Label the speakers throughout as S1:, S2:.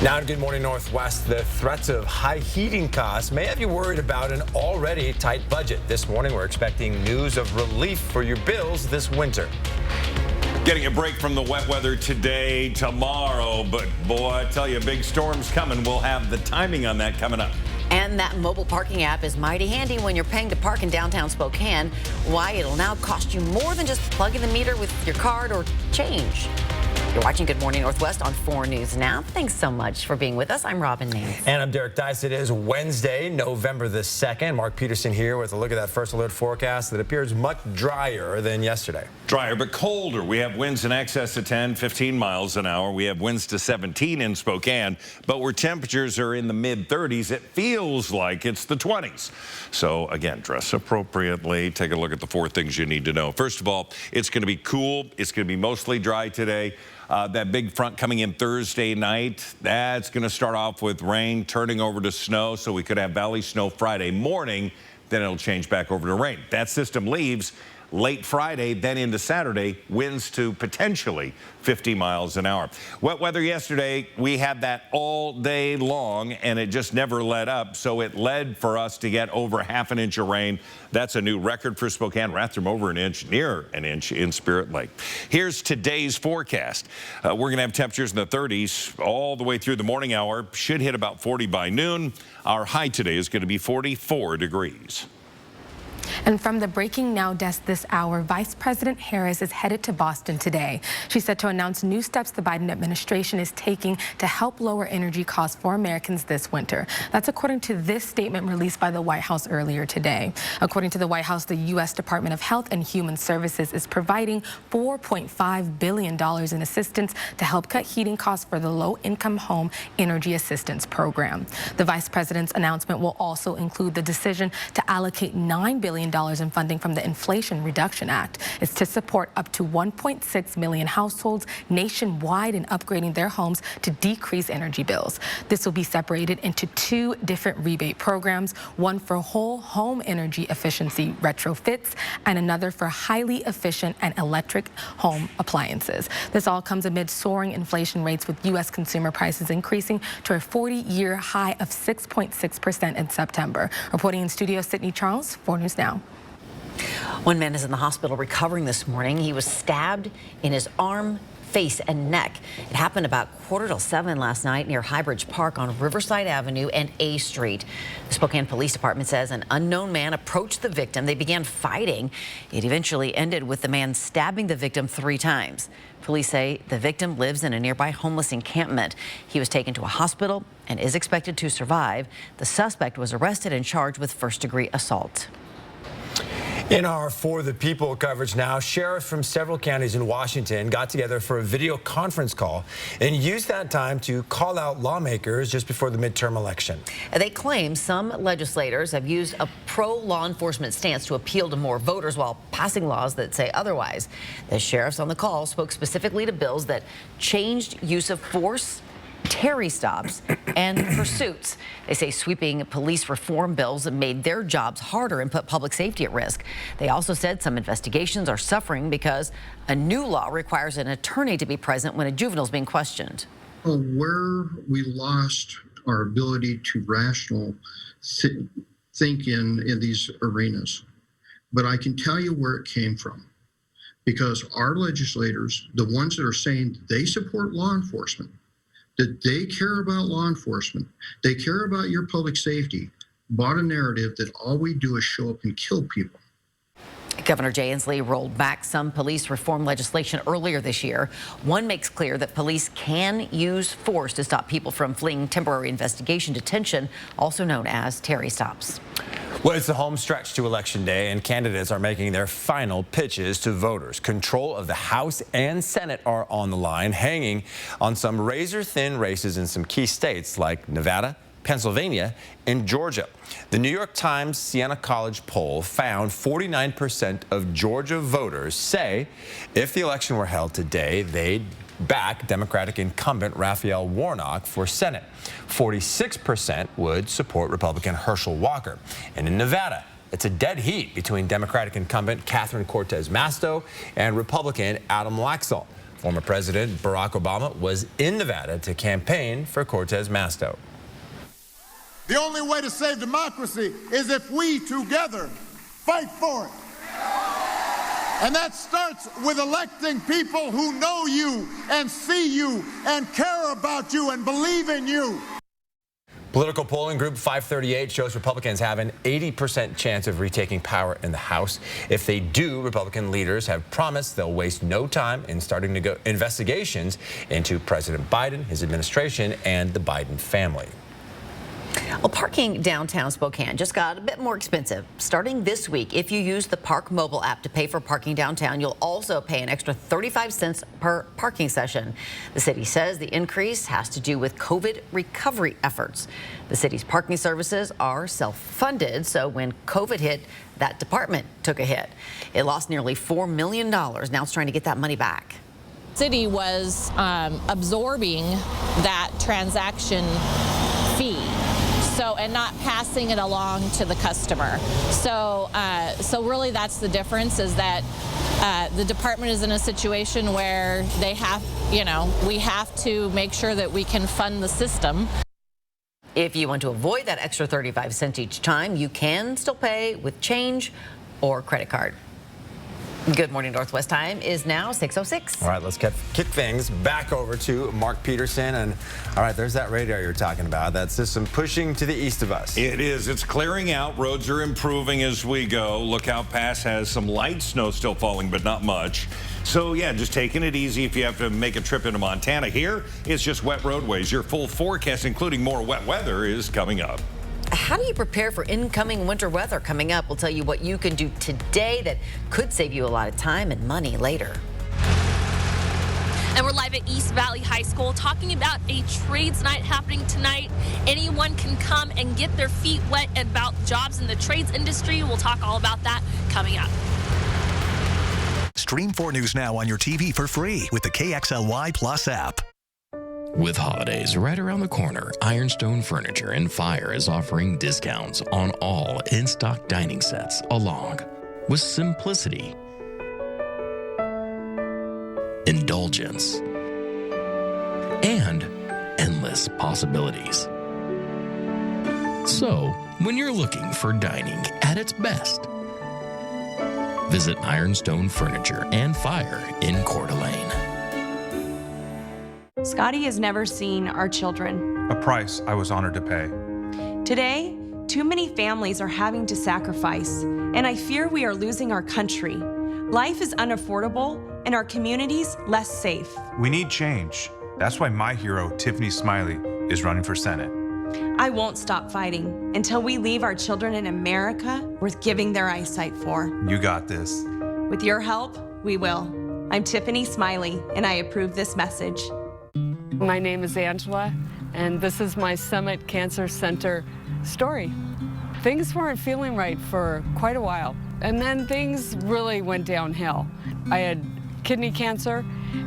S1: Now in Good Morning Northwest, the threats of high heating costs may have you worried about an already tight budget. This morning, we're expecting news of relief for your bills this winter.
S2: Getting a break from the wet weather today, tomorrow, but boy, I tell you, big storms coming. We'll have the timing on that coming up.
S3: And that mobile parking app is mighty handy when you're paying to park in downtown Spokane. Why it'll now cost you more than just plugging the meter with your card or change. You're watching Good Morning Northwest on 4 News Now. Thanks so much for being with us. I'm Robin Nance.
S1: And I'm Derek Dice. It is Wednesday, November the 2nd. Mark Peterson here with a look at that first alert forecast that appears much drier than yesterday.
S2: Drier but colder. We have winds in excess of 10, 15 miles an hour. We have winds to 17 in Spokane, but where temperatures are in the mid-30s, it feels like it's the 20s. So again, dress appropriately. Take a look at the 4 things you need to know. First of all, it's going to be cool. It's going to be mostly dry today. That big front coming in Thursday night, that's going to start off with rain, turning over to snow, so we could have valley snow Friday morning. Then it'll change back over to rain. That system leaves late Friday, then into Saturday, winds to potentially 50 miles an hour. Wet weather yesterday, we had that all day long, and it just never let up, so it led for us to get over ½ an inch of rain. That's a new record for Spokane. Rathdrum over an inch, near an inch in Spirit Lake. Here's today's forecast. We're going to have temperatures in the 30s all the way through the morning hour. Should hit about 40 by noon. Our high today is going to be 44 degrees.
S4: And from the Breaking Now desk this hour, Vice President Harris is headed to Boston today. She's set to announce new steps the Biden administration is taking to help lower energy costs for Americans this winter. That's according to this statement released by the White House earlier today. According to the White House, the U.S. Department of Health and Human Services is providing $4.5 billion in assistance to help cut heating costs for the Low-Income Home Energy Assistance Program. The Vice President's announcement will also include the decision to allocate $9 billion in funding from the Inflation Reduction Act. It's to support up to 1.6 million households nationwide in upgrading their homes to decrease energy bills. This will be separated into 2 different rebate programs, one for whole home energy efficiency retrofits and another for highly efficient and electric home appliances. This all comes amid soaring inflation rates, with U.S. consumer prices increasing to a 40-year high of 6.6% in September. Reporting in studio, Sydney Charles, 4 News Now.
S3: One man is in the hospital recovering this morning. He was stabbed in his arm, face, and neck. It happened about 6:45 last night near Highbridge Park on Riverside Avenue and A Street. The Spokane Police Department says an unknown man approached the victim. They began fighting. It eventually ended with the man stabbing the victim 3 times. Police say the victim lives in a nearby homeless encampment. He was taken to a hospital and is expected to survive. The suspect was arrested and charged with first-degree assault.
S1: In our For the People coverage now, sheriffs from several counties in Washington got together for a video conference call and used that time to call out lawmakers just before the midterm election.
S3: They claim some legislators have used a pro-law enforcement stance to appeal to more voters while passing laws that say otherwise. The sheriffs on the call spoke specifically to bills that changed use of force, Terry stops, and pursuits. They say sweeping police reform bills have made their jobs harder and put public safety at risk. They also said some investigations are suffering because a new law requires an attorney to be present when a juvenile is being questioned.
S5: Where we lost our ability to think in these arenas. But I can tell you where it came from. Because our legislators, the ones that are saying they support law enforcement, that they care about law enforcement, they care about your public safety, bought a narrative that all we do is show up and kill people.
S3: Governor Jay Inslee rolled back some police reform legislation earlier this year. One makes clear that police can use force to stop people from fleeing temporary investigation detention, also known as Terry stops.
S1: Well, it's the home stretch to Election Day, and candidates are making their final pitches to voters. Control of the House and Senate are on the line, hanging on some razor-thin races in some key states like Nevada, Pennsylvania, and Georgia. The New York Times Siena College poll found 49% of Georgia voters say if the election were held today, they'd back Democratic incumbent Raphael Warnock for Senate. 46% would support Republican Herschel Walker. And in Nevada, it's a dead heat between Democratic incumbent Catherine Cortez Masto and Republican Adam Laxalt. Former President Barack Obama was in Nevada to campaign for Cortez Masto.
S6: The only way to save democracy is if we together fight for it. And that starts with electing people who know you and see you and care about you and believe in you.
S1: Political polling group 538 shows Republicans have an 80% chance of retaking power in the House. If they do, Republican leaders have promised they'll waste no time in starting investigations into President Biden, his administration, and the Biden family.
S3: Well, parking downtown Spokane just got a bit more expensive. Starting this week, if you use the Park mobile app to pay for parking downtown, you'll also pay an extra 35 cents per parking session. The city says the increase has to do with COVID recovery efforts. The city's parking services are self-funded, so when COVID hit, that department took a hit. It lost nearly $4 million. Now it's trying to get that money back.
S7: City was absorbing that transaction fee. And not passing it along to the customer. So really that's the difference, is that the department is in a situation where they have, we have to make sure that we can fund the system.
S3: If you want to avoid that extra 35 cents each time, you can still pay with change or credit card. Good Morning Northwest time is now 6:06.
S1: All right, let's kick things back over to Mark Peterson. And all right, there's that radar you're talking about. That system pushing to the east of us.
S2: It is. It's clearing out. Roads are improving as we go. Lookout Pass has some light snow still falling, but not much. So, yeah, just taking it easy if you have to make a trip into Montana. Here, it's just wet roadways. Your full forecast, including more wet weather, is coming up.
S3: How do you prepare for incoming winter weather coming up? We'll tell you what you can do today that could save you a lot of time and money later.
S8: And we're live at East Valley High School talking about a trades night happening tonight. Anyone can come and get their feet wet about jobs in the trades industry. We'll talk all about that coming up.
S9: Stream 4 News Now on your TV for free with the KXLY Plus app.
S10: With holidays right around the corner, Ironstone Furniture and Fire is offering discounts on all in-stock dining sets, along with simplicity, indulgence, and endless possibilities. So, when you're looking for dining at its best, visit Ironstone Furniture and Fire in Coeur d'Alene.
S11: Scotty has never seen our children.
S12: A price I was honored to pay.
S11: Today, too many families are having to sacrifice, and I fear we are losing our country. Life is unaffordable, and our communities less safe.
S12: We need change. That's why my hero, Tiffany Smiley, is running for Senate.
S11: I won't stop fighting until we leave our children in America worth giving their eyesight for.
S12: You got this.
S11: With your help, we will. I'm Tiffany Smiley, and I approve this message.
S13: My name is Angela, and this is my Summit Cancer Center story. Things weren't feeling right for quite a while, and then things really went downhill. I had kidney cancer,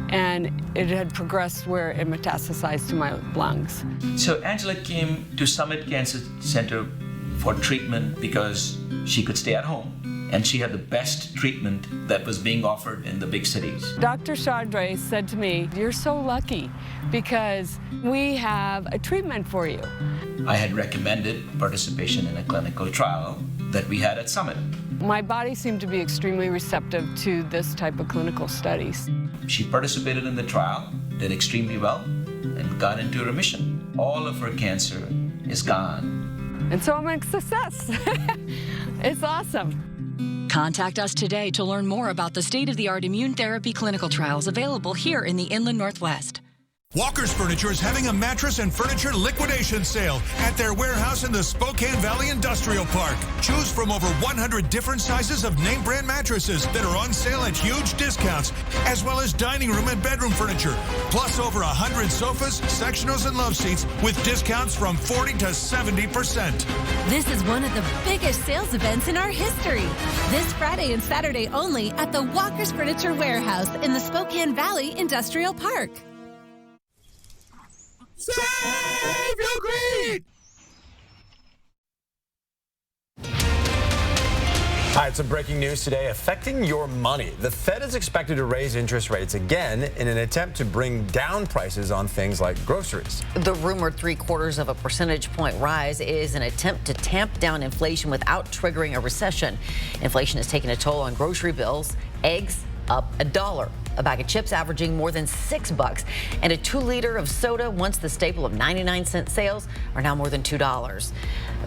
S13: and it had progressed where it metastasized to my lungs.
S14: So Angela came to Summit Cancer Center for treatment because she could stay at home, and she had the best treatment that was being offered in the big cities.
S13: Dr. Chandre said to me, "You're so lucky because we have a treatment for you."
S14: I had recommended participation in a clinical trial that we had at Summit.
S13: My body seemed to be extremely receptive to this type of clinical studies.
S14: She participated in the trial, did extremely well, and got into remission. All of her cancer is gone.
S13: And so I'm a success. It's awesome.
S15: Contact us today to learn more about the state-of-the-art immune therapy clinical trials available here in the Inland Northwest.
S16: Walker's Furniture is having a mattress and furniture liquidation sale at their warehouse in the Spokane Valley Industrial Park. Choose from over 100 different sizes of name brand mattresses that are on sale at huge discounts, as well as dining room and bedroom furniture, plus over 100 sofas, sectionals, and love seats with discounts from 40 to 70%.
S17: This is one of the biggest sales events in our history. This Friday and Saturday only at the Walker's Furniture Warehouse in the Spokane Valley Industrial Park.
S16: Save your greed!
S1: All All right, some breaking news today affecting your money. The Fed is expected to raise interest rates again in an attempt to bring down prices on things like groceries.
S3: The rumored 0.75 of a percentage point rise is an attempt to tamp down inflation without triggering a recession. Inflation has taken a toll on grocery bills. Eggs up $1. A bag of chips averaging more than $6, and a 2-liter of soda, once the staple of 99-cent sales, are now more than $2.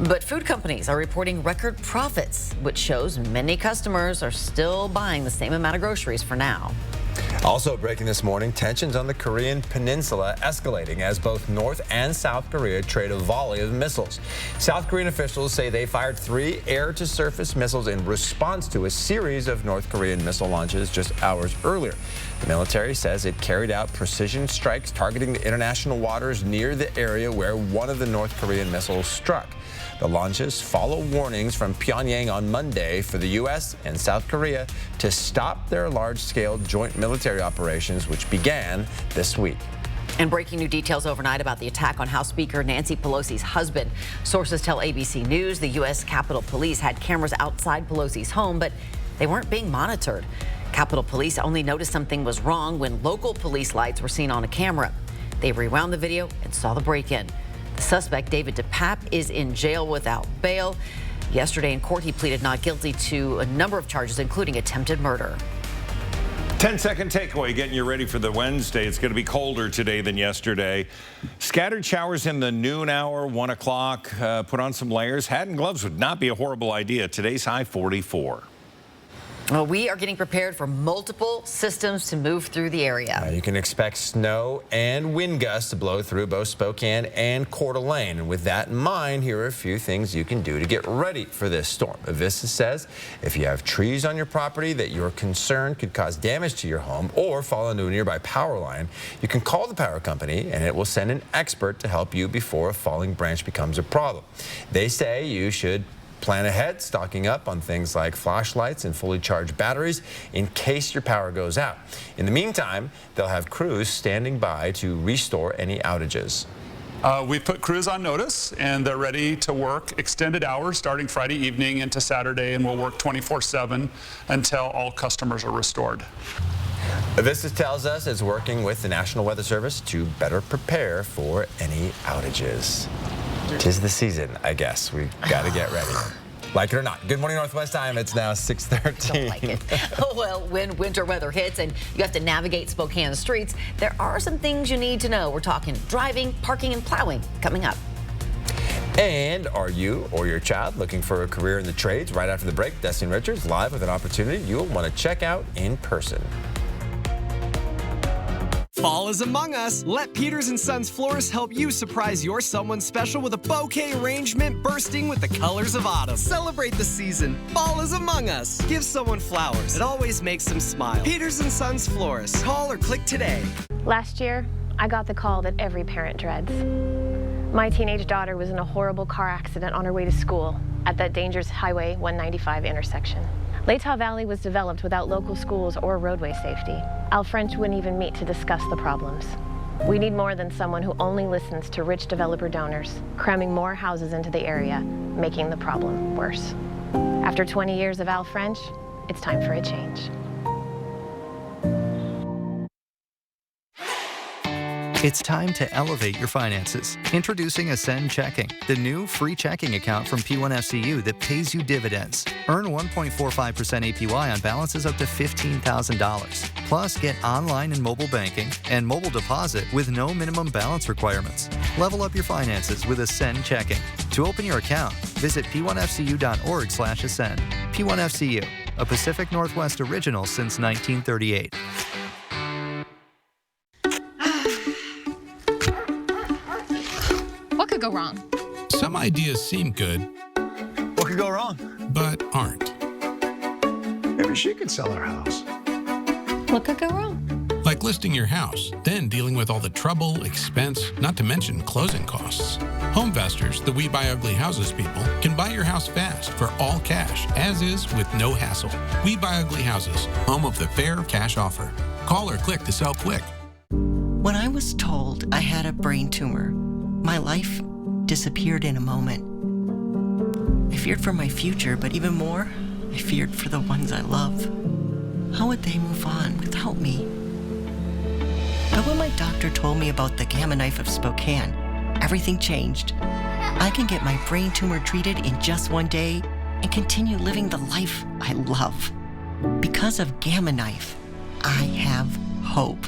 S3: But food companies are reporting record profits, which shows many customers are still buying the same amount of groceries for now.
S1: Also breaking this morning, tensions on the Korean peninsula escalating as both North and South Korea trade a volley of missiles. South Korean officials say they fired 3 air-to-surface missiles in response to a series of North Korean missile launches just hours earlier. The military says it carried out precision strikes targeting the international waters near the area where one of the North Korean missiles struck. The launches follow warnings from Pyongyang on Monday for the U.S. and South Korea to stop their large-scale joint military operations, which began this week.
S3: And breaking new details overnight about the attack on House Speaker Nancy Pelosi's husband. Sources tell ABC News the U.S. Capitol Police had cameras outside Pelosi's home, but they weren't being monitored. Capitol Police only noticed something was wrong when local police lights were seen on a camera. They rewound the video and saw the break-in. The suspect, David DePape, is in jail without bail. Yesterday in court, he pleaded not guilty to a number of charges, including attempted murder.
S2: 10-second takeaway, getting you ready for the Wednesday. It's going to be colder today than yesterday. Scattered showers in the noon hour, 1 o'clock. Put on some layers. Hat and gloves would not be a horrible idea. Today's high 44.
S3: Well, we are getting prepared for multiple systems to move through the area.
S1: You can expect snow and wind gusts to blow through both Spokane and Coeur d'Alene. And with that in mind, here are a few things you can do to get ready for this storm. Avista says if you have trees on your property that you're concerned could cause damage to your home or fall into a nearby power line, you can call the power company and it will send an expert to help you before a falling branch becomes a problem. They say you should plan ahead, stocking up on things like flashlights and fully charged batteries in case your power goes out. In the meantime, they'll have crews standing by to restore any outages.
S18: We've put crews on notice, and they're ready to work extended hours starting Friday evening into Saturday, and we'll work 24/7 until all customers are restored.
S1: Avista tells us it's working with the National Weather Service to better prepare for any outages. 'Tis the season, I guess. We've got to get ready. Like it or not. Good morning, Northwest time. It's now 6:13.
S3: Don't like it. Well, when winter weather hits and you have to navigate Spokane streets, there are some things you need to know. We're talking driving, parking, and plowing coming up.
S1: And are you or your child looking for a career in the trades? Right after the break, Destiny Richards live with an opportunity you'll want to check out in person.
S19: Fall is among us. Let Peters & Sons Florists help you surprise your someone special with a bouquet arrangement bursting with the colors of autumn. Celebrate the season. Fall is among us. Give someone flowers. It always makes them smile. Peters & Sons Florists. Call or click today.
S20: Last year, I got the call that every parent dreads. My teenage daughter was in a horrible car accident on her way to school at that dangerous Highway 195 intersection. Latah Valley was developed without local schools or roadway safety. Al French wouldn't even meet to discuss the problems. We need more than someone who only listens to rich developer donors, cramming more houses into the area, making the problem worse. After 20 years of Al French, it's time for a change.
S21: It's time to elevate your finances. Introducing Ascend Checking, the new free checking account from P1FCU that pays you dividends. Earn 1.45% APY on balances up to $15,000. Plus, get online and mobile banking and mobile deposit with no minimum balance requirements. Level up your finances with Ascend Checking. To open your account, visit p1fcu.org/ascend. P1FCU, a Pacific Northwest original since 1938.
S22: What could go wrong?
S23: Some ideas seem good.
S1: What could go wrong?
S23: But aren't.
S24: Maybe she could sell her house.
S22: What could go wrong?
S23: Like listing your house, then dealing with all the trouble, expense, not to mention closing costs. Homevestors, the We Buy Ugly Houses people, can buy your house fast for all cash, as is with no hassle. We Buy Ugly Houses, home of the fair cash offer. Call or click to sell quick.
S25: When I was told I had a brain tumor, my life disappeared in a moment. I feared for my future, but even more, I feared for the ones I love. How would they move on without me? But when my doctor told me about the Gamma Knife of Spokane, everything changed. I can get my brain tumor treated in just one day and continue living the life I love. Because of Gamma Knife, I have hope.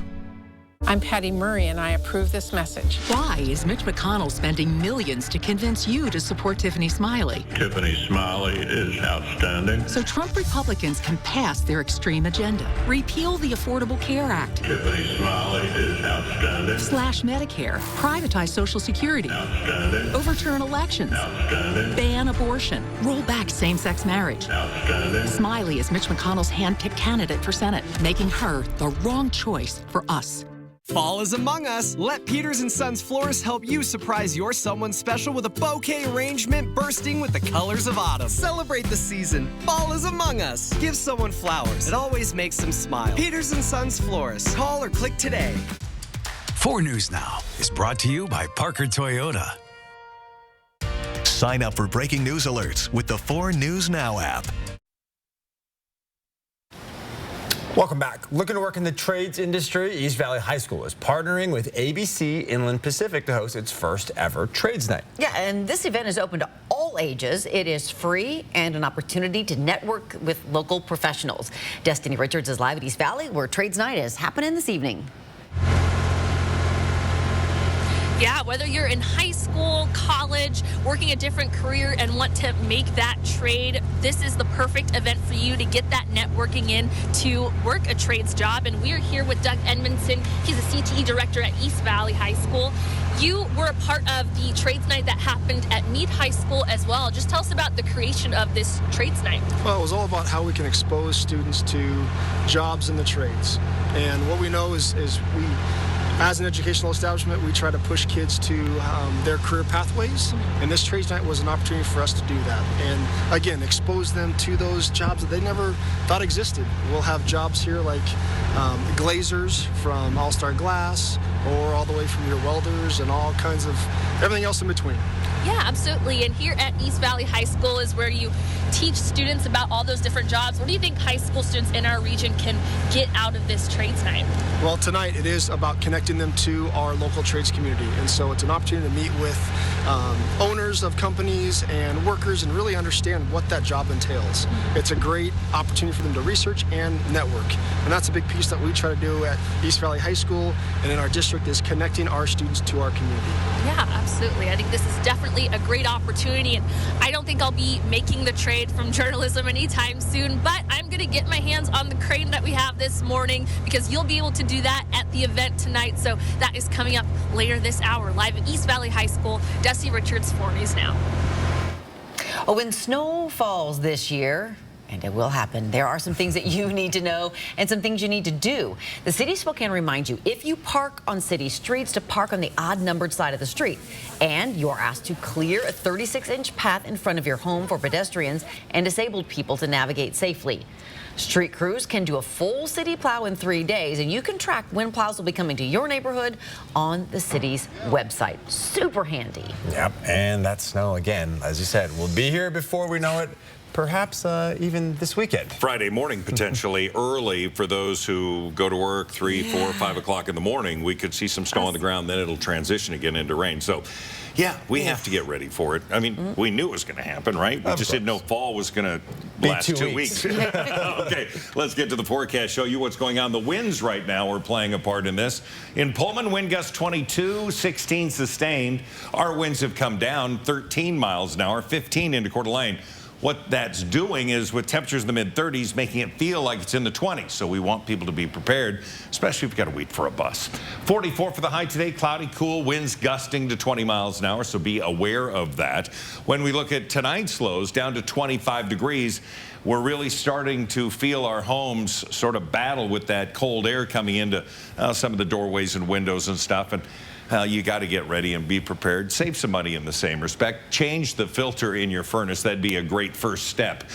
S4: I'm Patty Murray, and I approve this message.
S5: Why is Mitch McConnell spending millions to convince you to support Tiffany Smiley?
S6: Tiffany Smiley is outstanding.
S5: So Trump Republicans can pass their extreme agenda. Repeal the Affordable Care Act.
S6: Tiffany Smiley is outstanding.
S5: Slash Medicare. Privatize Social Security.
S6: Outstanding.
S5: Overturn elections.
S6: Outstanding.
S5: Ban abortion. Roll back same-sex marriage.
S6: Outstanding.
S5: Smiley is Mitch McConnell's hand-picked candidate for Senate, making her the wrong choice for us.
S19: Fall is among us. Let Peters & Sons Florists help you surprise your someone special with a bouquet arrangement bursting with the colors of autumn. Celebrate the season. Fall is among us. Give someone flowers. It always makes them smile. Peters & Sons Florists. Call or click today.
S9: 4 News Now is brought to you by Parker Toyota. Sign up for breaking news alerts with the 4 News Now app.
S1: Welcome back. Looking to work in the trades industry, East Valley High School is partnering with ABC Inland Pacific to host its first ever Trades Night.
S3: Yeah, and this event is open to all ages. It is free and an opportunity to network with local professionals. Destiny Richards is live at East Valley, where Trades Night is happening this evening.
S7: Yeah, whether you're in high school, college, working a different career and want to make that trade, this is the perfect event for you to get that networking in to work a trades job. And we are here with Doug Edmondson. He's a CTE director at East Valley High School. You were a part of the trades night that happened at Meade High School as well. Just tell us about the creation of this trades night.
S8: Well, it was all about how we can expose students to jobs in the trades. And what we know is we, as an educational establishment, we try to push kids to their career pathways, and this trades night was an opportunity for us to do that. And again, expose them to those jobs that they never thought existed. We'll have jobs here like glazers from All-Star Glass, or all the way from your welders and all kinds of everything else in between.
S7: Yeah, absolutely. And here at East Valley High School is where you teach students about all those different jobs. What do you think high school students in our region can get out of this trades night?
S8: Well, tonight it is about connecting them to our local trades community. And so it's an opportunity to meet with owners of companies and workers and really understand what that job entails. It's a great opportunity for them to research and network. And that's a big piece that we try to do at East Valley High School and in our district, is connecting our students to our community.
S7: Yeah, absolutely. I think this is definitely a great opportunity, and I don't think I'll be making the trade from journalism anytime soon, but I'm going to get my hands on the crane that we have this morning, because you'll be able to do that at the event tonight. So that is coming up later this hour, live at East Valley High School. Desi Richards, 4 News Now.
S3: Oh, when snow falls this year, and it will happen, there are some things that you need to know and some things you need to do. The City of Spokane reminds you, if you park on city streets, to park on the odd-numbered side of the street. And you are asked to clear a 36-inch path in front of your home for pedestrians and disabled people to navigate safely. Street crews can do a full city plow in 3 days, and you can track when plows will be coming to your neighborhood on the city's website. Super handy.
S1: Yep, and that snow, again, as you said, will be here before we know it. Perhaps even this weekend.
S2: Friday morning, potentially early for those who go to work 3, 4, 5 o'clock in the morning. We could see some snow on the ground, then it'll transition again into rain. So, yeah, we have to get ready for it. I mean, we knew it was going to happen, right? We just didn't know fall was going to last 2 weeks. Okay, let's get to the forecast, show you what's going on. The winds right now are playing a part in this. In Pullman, wind gusts 22, 16 sustained. Our winds have come down 13 miles an hour, 15 into Coeur d'Alene. What that's doing is, with temperatures in the mid-30s, making it feel like it's in the 20s. So we want people to be prepared, especially if you've got to wait for a bus. 44 for the high today, cloudy, cool, winds gusting to 20 miles an hour, so be aware of that. When we look at tonight's lows, down to 25 degrees, we're really starting to feel our homes sort of battle with that cold air coming into some of the doorways and windows and stuff. And you got to get ready and be prepared. Save some money in the same respect. Change the filter in your furnace. That'd be a great first step.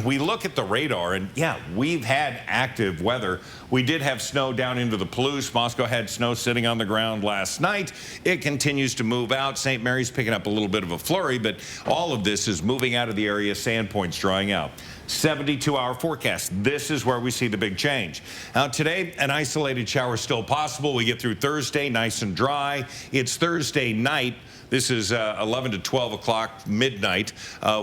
S2: We look at the radar, and yeah, we've had active weather We did have snow down into the Palouse. Moscow had snow sitting on the ground last night. It continues to move out. St. Mary's picking up a little bit of a flurry, but all of this is moving out of the area. Sandpoint's drying out. 72-hour forecast. This is where we see the big change. Now today, an isolated shower still possible. We get through Thursday, nice and dry. It's Thursday night. This is 11 to 12 o'clock, midnight.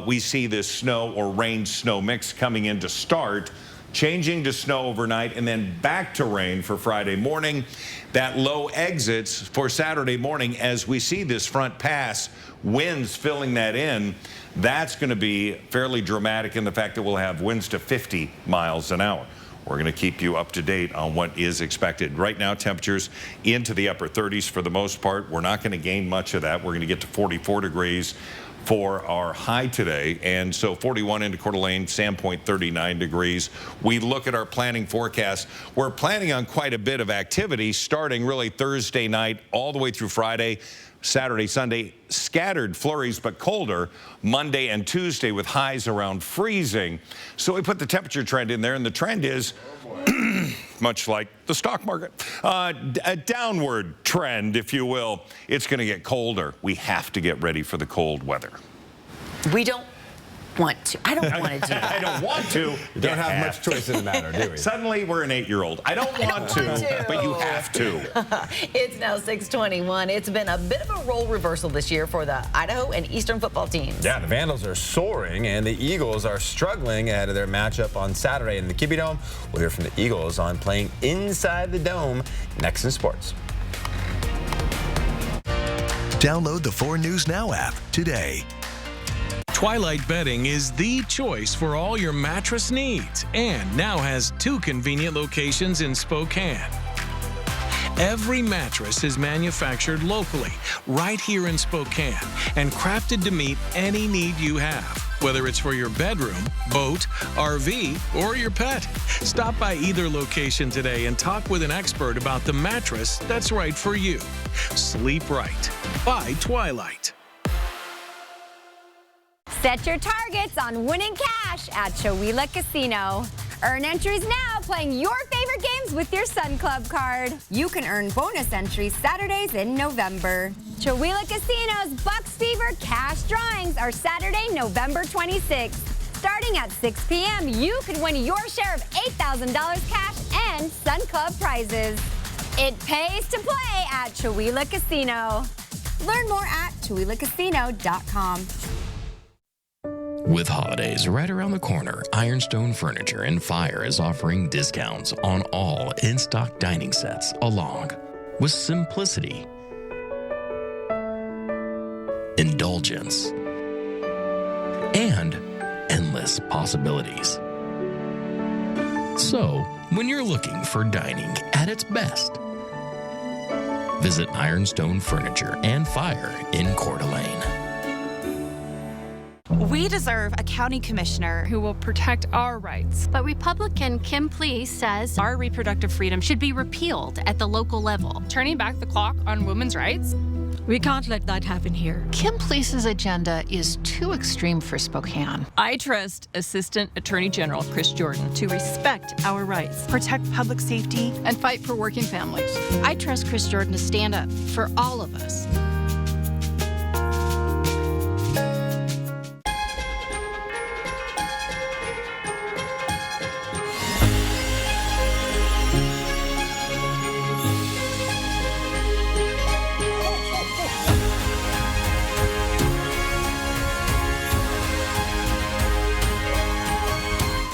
S2: We see this snow or rain-snow mix coming in to start, changing to snow overnight, and then back to rain for Friday morning. That low exits for Saturday morning as we see this front pass, winds filling that in. That's going to be fairly dramatic in the fact that we'll have winds to 50 miles an hour. We're going to keep you up to date on what is expected. Right now, temperatures into the upper 30s for the most part. We're not going to gain much of that. We're going to get to 44 degrees for our high today. And so 41 into Coeur d'Alene, Sandpoint 39 degrees. We look at our planning forecast. We're planning on quite a bit of activity starting really Thursday night all the way through Friday. Saturday, Sunday, scattered flurries, but colder. Monday and Tuesday with highs around freezing. So we put the temperature trend in there, and the trend is, much like the stock market, a downward trend, if you will. It's going to get colder. We have to get ready for the cold weather.
S3: We don't want to. I don't want to do that.
S2: I don't want to.
S1: You don't have much choice in the matter, do we?
S2: Suddenly, we're an 8-year-old. I don't want to, but you have to.
S3: It's now 6:21. It's been a bit of a role reversal this year for the Idaho and Eastern football teams.
S1: Yeah, the Vandals are soaring, and the Eagles are struggling ahead of their matchup on Saturday in the Kibbie Dome. We'll hear from the Eagles on playing inside the dome next in sports.
S10: Download the 4 News Now app today.
S11: Twilight Bedding is the choice for all your mattress needs and now has 2 convenient locations in Spokane. Every mattress is manufactured locally, right here in Spokane, and crafted to meet any need you have, whether it's for your bedroom, boat, RV, or your pet. Stop by either location today and talk with an expert about the mattress that's right for you. Sleep right. By Twilight.
S12: Set your targets on winning cash at Chewelah Casino. Earn entries now playing your favorite games with your Sun Club card. You can earn bonus entries Saturdays in November. Chewelah Casino's Bucks Fever cash drawings are Saturday, November 26th. Starting at 6 p.m., you could win your share of $8,000 cash and Sun Club prizes. It pays to play at Chewelah Casino. Learn more at ChewelahCasino.com.
S13: With holidays right around the corner, Ironstone Furniture and Fire is offering discounts on all in-stock dining sets, along with simplicity, indulgence, and endless possibilities. So, when you're looking for dining at its best, visit Ironstone Furniture and Fire in Coeur d'Alene.
S14: We deserve a county commissioner who will protect our rights.
S26: But Republican Kim Pleas says
S14: Our reproductive freedom
S26: should be repealed at the local level.
S14: turning back the clock on women's rights.
S5: We can't let that happen here.
S4: Kim Pleas's agenda is too extreme for Spokane.
S14: I trust Assistant Attorney General Chris Jordan to respect our rights, protect public safety,
S4: And fight for working families. I trust Chris Jordan to stand up for all of us.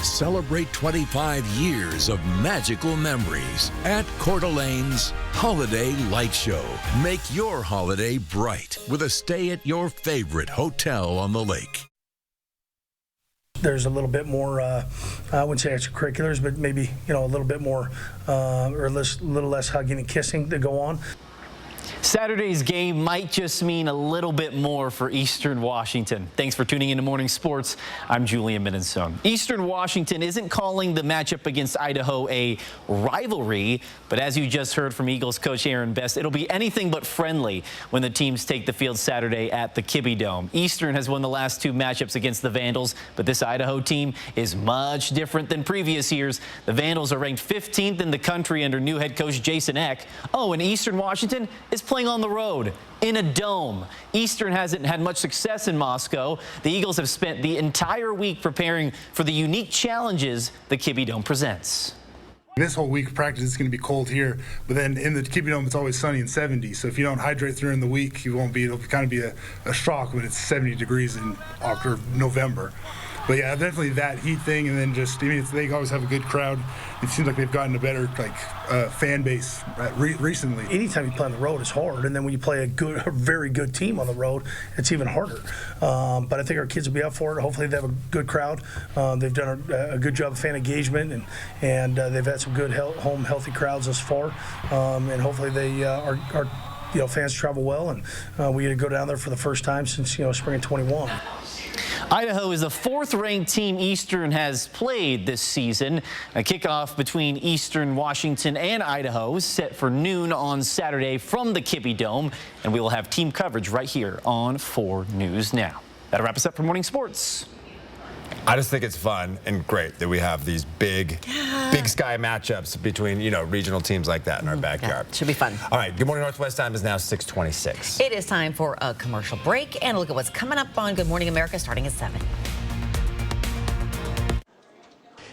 S27: Celebrate 25 years of magical memories at Coeur d'Alene's Holiday Light Show. Make your holiday bright with a stay at your favorite hotel on the lake.
S28: There's a little bit more, I wouldn't say extracurriculars, but maybe, a little bit more, or a little less hugging and kissing to go on.
S15: Saturday's game might just mean a little bit more for Eastern Washington. Thanks for tuning into Morning Sports. I'm Julian Minnesung. Eastern Washington isn't calling the matchup against Idaho a rivalry, but as you just heard from Eagles coach Aaron Best, it'll be anything but friendly when the teams take the field Saturday at the Kibbe Dome. Eastern has won the last 2 matchups against the Vandals, but this Idaho team is much different than previous years. The Vandals are ranked 15th in the country under new head coach Jason Eck. Oh, and Eastern Washington is playing on the road in a dome. Eastern hasn't had much success in Moscow. The Eagles have spent the entire week preparing for the unique challenges the Kibbe Dome presents.
S16: This whole week of practice is going to be cold here, but then in the Kibbe Dome it's always sunny and 70. So if you don't hydrate during the week, it'll kind of be a shock when it's 70 degrees in November. But yeah, definitely that heat thing, and then they always have a good crowd. It seems like they've gotten a better fan base recently.
S28: Anytime you play on the road, it's hard, and then when you play a very good team on the road, it's even harder. But I think our kids will be up for it. Hopefully, they have a good crowd. They've done a good job of fan engagement, and they've had some good home healthy crowds thus far. And hopefully, they fans travel well, and we get to go down there for the first time since spring of 21.
S15: Idaho is the 4th-ranked team Eastern has played this season. A kickoff between Eastern Washington and Idaho is set for noon on Saturday from the Kibbe Dome, and we will have team coverage right here on 4 News Now. That'll wrap us up for Morning Sports.
S1: I just think it's fun and great that we have these big sky matchups between, regional teams like that in our backyard.
S3: Yeah, should be fun.
S1: All right, Good Morning Northwest time is now 6:26.
S3: It is time for a commercial break and a look at what's coming up on Good Morning America starting at 7.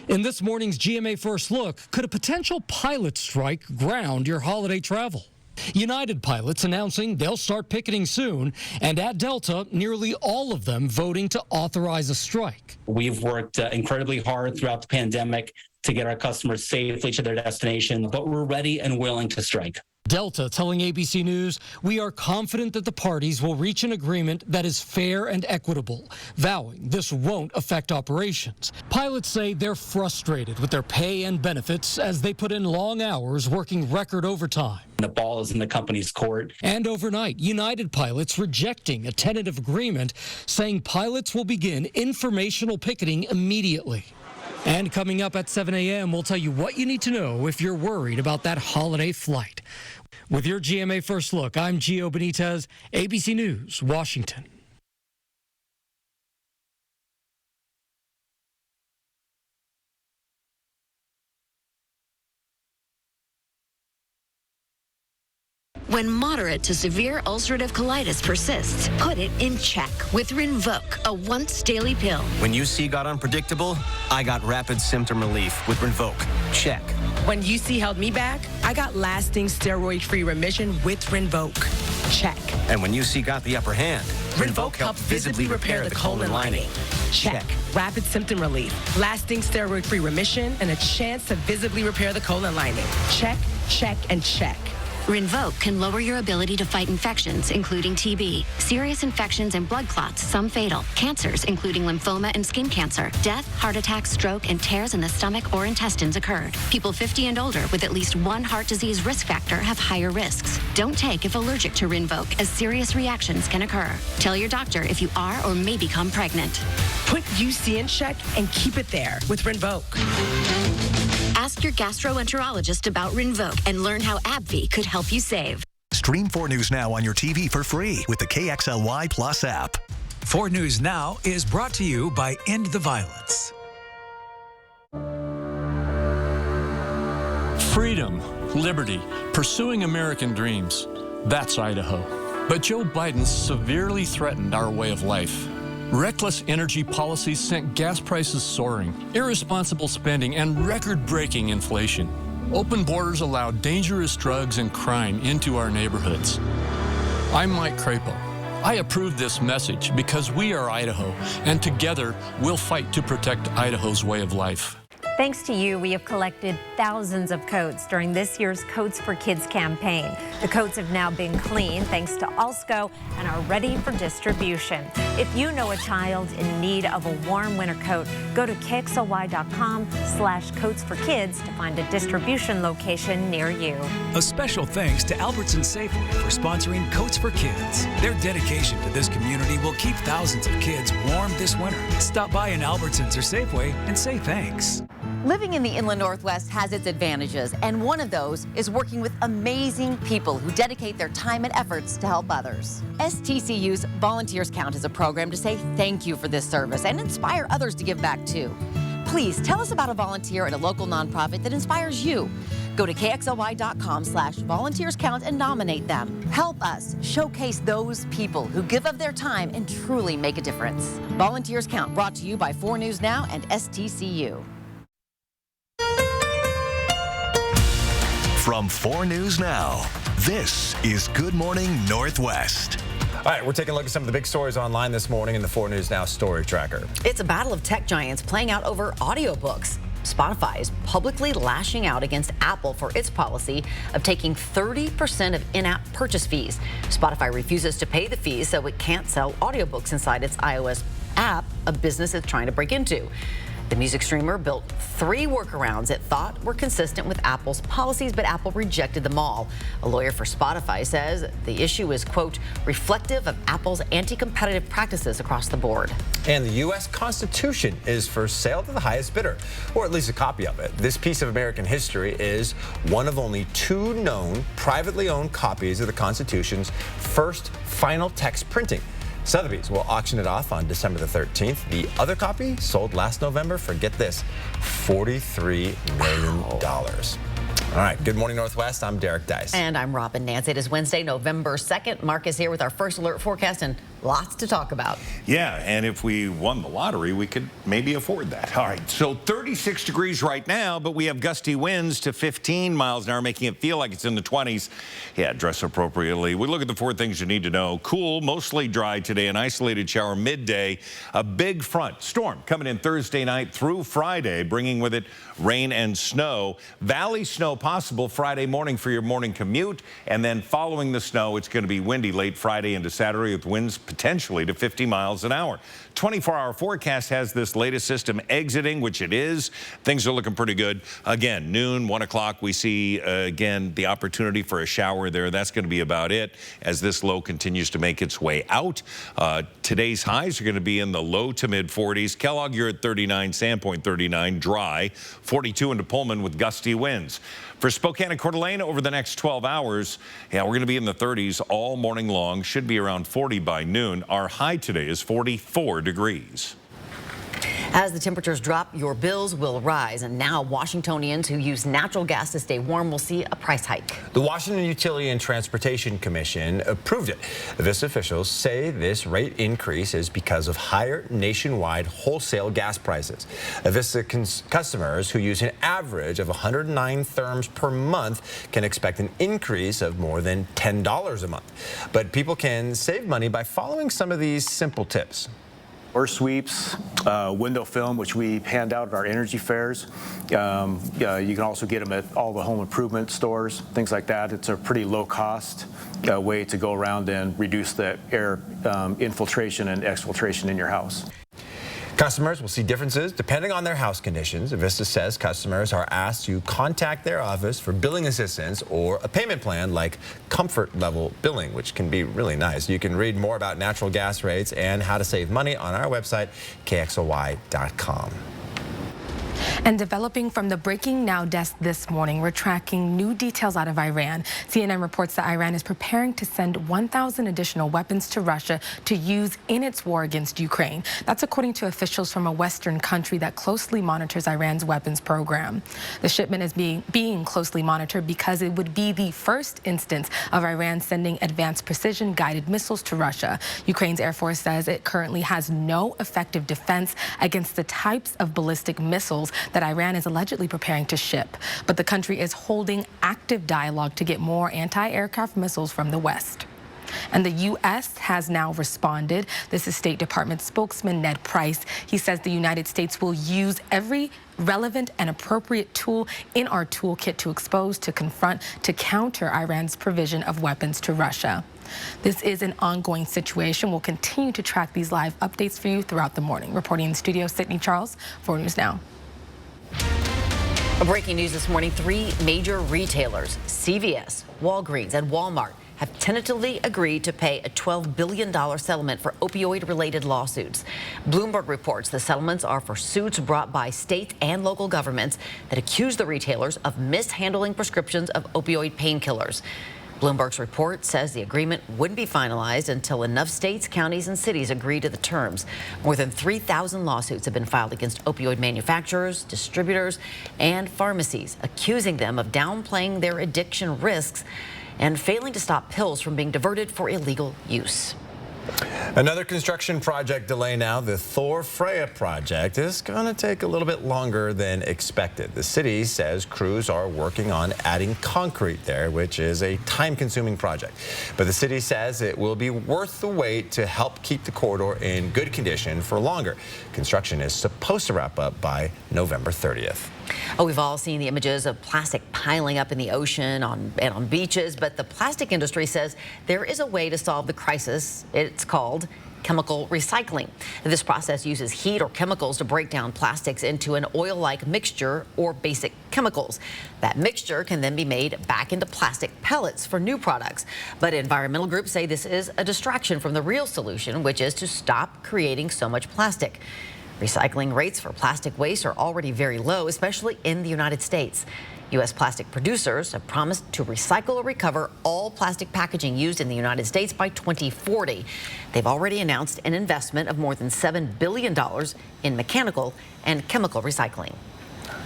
S17: In this morning's GMA First Look, could a potential pilot strike ground your holiday travel? United pilots announcing they'll start picketing soon, and at Delta, nearly all of them voting to authorize a strike.
S18: We've worked incredibly hard throughout the pandemic to get our customers safely to their destination, but we're ready and willing to strike.
S17: Delta telling ABC News, we are confident that the parties will reach an agreement that is fair and equitable, vowing this won't affect operations. Pilots say they're frustrated with their pay and benefits as they put in long hours working record overtime.
S18: The ball is in the company's court.
S17: And overnight, United pilots rejecting a tentative agreement, saying pilots will begin informational picketing immediately. And coming up at 7 a.m., we'll tell you what you need to know if you're worried about that holiday flight. With your GMA First Look, I'm Gio Benitez, ABC News, Washington.
S20: When moderate to severe ulcerative colitis persists, put it in check with Rinvoq, a once-daily pill.
S21: When UC got unpredictable, I got rapid symptom relief with Rinvoq. Check.
S22: When UC held me back, I got lasting steroid-free remission with Rinvoq. Check.
S21: And when UC got the upper hand,
S22: Rinvoq helped visibly repair the colon lining. Check. Rapid symptom relief, lasting steroid-free remission, and a chance to visibly repair the colon lining. Check, check, and check.
S26: Rinvoq can lower your ability to fight infections, including TB, serious infections and blood clots, some fatal, cancers, including lymphoma and skin cancer, death, heart attack, stroke, and tears in the stomach or intestines occurred. People 50 and older with at least one heart disease risk factor have higher risks. Don't take if allergic to Rinvoq, as serious reactions can occur. Tell your doctor if you are or may become pregnant.
S22: Put UC in check and keep it there with Rinvoq.
S26: Ask your gastroenterologist about Rinvoq and learn how AbbVie could help you save.
S10: Stream 4 News Now on your TV for free with the KXLY Plus app.
S9: 4 News Now is brought to you by End the Violence.
S24: Freedom, liberty, pursuing American dreams. That's Idaho. But Joe Biden severely threatened our way of life. Reckless energy policies sent gas prices soaring, irresponsible spending, and record-breaking inflation. Open borders allowed dangerous drugs and crime into our neighborhoods. I'm Mike Crapo. I approve this message because we are Idaho, and together we'll fight to protect Idaho's way of life.
S29: Thanks to you, we have collected thousands of coats during this year's Coats for Kids campaign.
S2: The coats have now been cleaned thanks to Alsco and are ready for distribution. If you know a child in need of a warm winter coat, go to KXLY.com/coats4kids to find a distribution location near you.
S6: A special thanks to Albertsons Safeway for sponsoring Coats for Kids. Their dedication to this community will keep thousands of kids warm this winter. Stop by an Albertsons or Safeway and say thanks.
S3: Living in the Inland Northwest has its advantages, and one of those is working with amazing people who dedicate their time and efforts to help others. STCU's Volunteers Count is a program to say thank you for this service and inspire others to give back too. Please tell us about a volunteer at a local nonprofit that inspires you. Go to KXLY.com/volunteerscount and nominate them. Help us showcase those people who give of their time and truly make a difference. Volunteers Count, brought to you by 4 News Now and STCU.
S10: From 4 News Now, this is Good Morning Northwest.
S1: All right, we're taking a look at some of the big stories online this morning in the 4 News Now Story Tracker.
S3: It's a battle of tech giants playing out over audiobooks. Spotify is publicly lashing out against Apple for its policy of taking 30% of in-app purchase fees. Spotify refuses to pay the fees, so it can't sell audiobooks inside its iOS app, a business it's trying to break into. The music streamer built 3 workarounds it thought were consistent with Apple's policies, but Apple rejected them all. A lawyer for Spotify says the issue is, quote, reflective of Apple's anti-competitive practices across the board.
S1: And the U.S. Constitution is for sale to the highest bidder, or at least a copy of it. This piece of American history is one of only 2 known privately owned copies of the Constitution's first final text printing. Sotheby's will auction it off on December the 13th. The other copy sold last November for, get this, $43 million. All right, Good Morning Northwest. I'm Derek Dice.
S3: And I'm Robin Nance. It is Wednesday, November 2nd. Mark is here with our first alert forecast and lots to talk about.
S7: Yeah, and if we won the lottery, we could maybe afford that. All right, so 36 degrees right now, but we have gusty winds to 15 miles an hour, making it feel like it's in the 20s. Yeah, dress appropriately. We look at the 4 things you need to know. Cool, mostly dry today, an isolated shower midday. A big front storm coming in Thursday night through Friday, bringing with it rain and snow. Valley snow possible Friday morning for your morning commute, and then following the snow, it's going to be windy late Friday into Saturday with winds potentially to 50 miles an hour. 24-hour forecast has this latest system exiting, which it is. Things are looking pretty good. Again, noon, 1 o'clock, we see, again, the opportunity for a shower there. That's going to be about it as this low continues to make its way out. Today's highs are going to be in the low to mid 40s. Kellogg, you're at 39, Sandpoint 39, dry. 42 into Pullman with gusty winds. For Spokane and Coeur d'Alene over the next 12 hours, yeah, we're going to be in the 30s all morning long. Should be around 40 by noon. Our high today is 44 degrees.
S3: As the temperatures drop, your bills will rise. And now Washingtonians who use natural gas to stay warm will see a price hike.
S1: The Washington Utility and Transportation Commission approved it. Avista officials say this rate increase is because of higher nationwide wholesale gas prices. Avista customers who use an average of 109 therms per month can expect an increase of more than $10 a month. But people can save money by following some of these simple tips.
S8: Door sweeps, window film, which we hand out at our energy fairs. You can also get them at all the home improvement stores, things like that. It's a pretty low cost way to go around and reduce the air infiltration and exfiltration in your house.
S1: Customers will see differences depending on their house conditions. Avista says customers are asked to contact their office for billing assistance or a payment plan like comfort level billing, which can be really nice. You can read more about natural gas rates and how to save money on our website, KXLY.com.
S11: And developing from the Breaking Now desk this morning, we're tracking new details out of Iran. CNN reports that Iran is preparing to send 1,000 additional weapons to Russia to use in its war against Ukraine. That's according to officials from a Western country that closely monitors Iran's weapons program. The shipment is being closely monitored because it would be the first instance of Iran sending advanced precision-guided missiles to Russia. Ukraine's Air Force says it currently has no effective defense against the types of ballistic missiles that Iran is allegedly preparing to ship. But the country is holding active dialogue to get more anti-aircraft missiles from the West. And the U.S. has now responded. This is State Department spokesman Ned Price. He says the United States will use every relevant and appropriate tool in our toolkit to expose, to confront, to counter Iran's provision of weapons to Russia. This is an ongoing situation. We'll continue to track these live updates for you throughout the morning. Reporting in studio, Sydney Charles, 4 News Now.
S3: Breaking news this morning, 3 major retailers, CVS, Walgreens, and Walmart, have tentatively agreed to pay a $12 billion settlement for opioid-related lawsuits. Bloomberg reports the settlements are for suits brought by state and local governments that accuse the retailers of mishandling prescriptions of opioid painkillers. Bloomberg's report says the agreement wouldn't be finalized until enough states, counties, and cities agree to the terms. More than 3,000 lawsuits have been filed against opioid manufacturers, distributors, and pharmacies, accusing them of downplaying their addiction risks and failing to stop pills from being diverted for illegal use.
S1: Another construction project delay now. The Thor Freya project is going to take a little bit longer than expected. The city says crews are working on adding concrete there, which is a time-consuming project. But the city says it will be worth the wait to help keep the corridor in good condition for longer. Construction is supposed to wrap up by November 30th.
S3: Oh, we've all seen the images of plastic piling up in the ocean and on beaches, but the plastic industry says there is a way to solve the crisis. It's called chemical recycling. This process uses heat or chemicals to break down plastics into an oil-like mixture or basic chemicals. That mixture can then be made back into plastic pellets for new products. But environmental groups say this is a distraction from the real solution, which is to stop creating so much plastic. Recycling rates for plastic waste are already very low, especially in the United States. U.S. plastic producers have promised to recycle or recover all plastic packaging used in the United States by 2040. They've already announced an investment of more than $7 billion in mechanical and chemical recycling.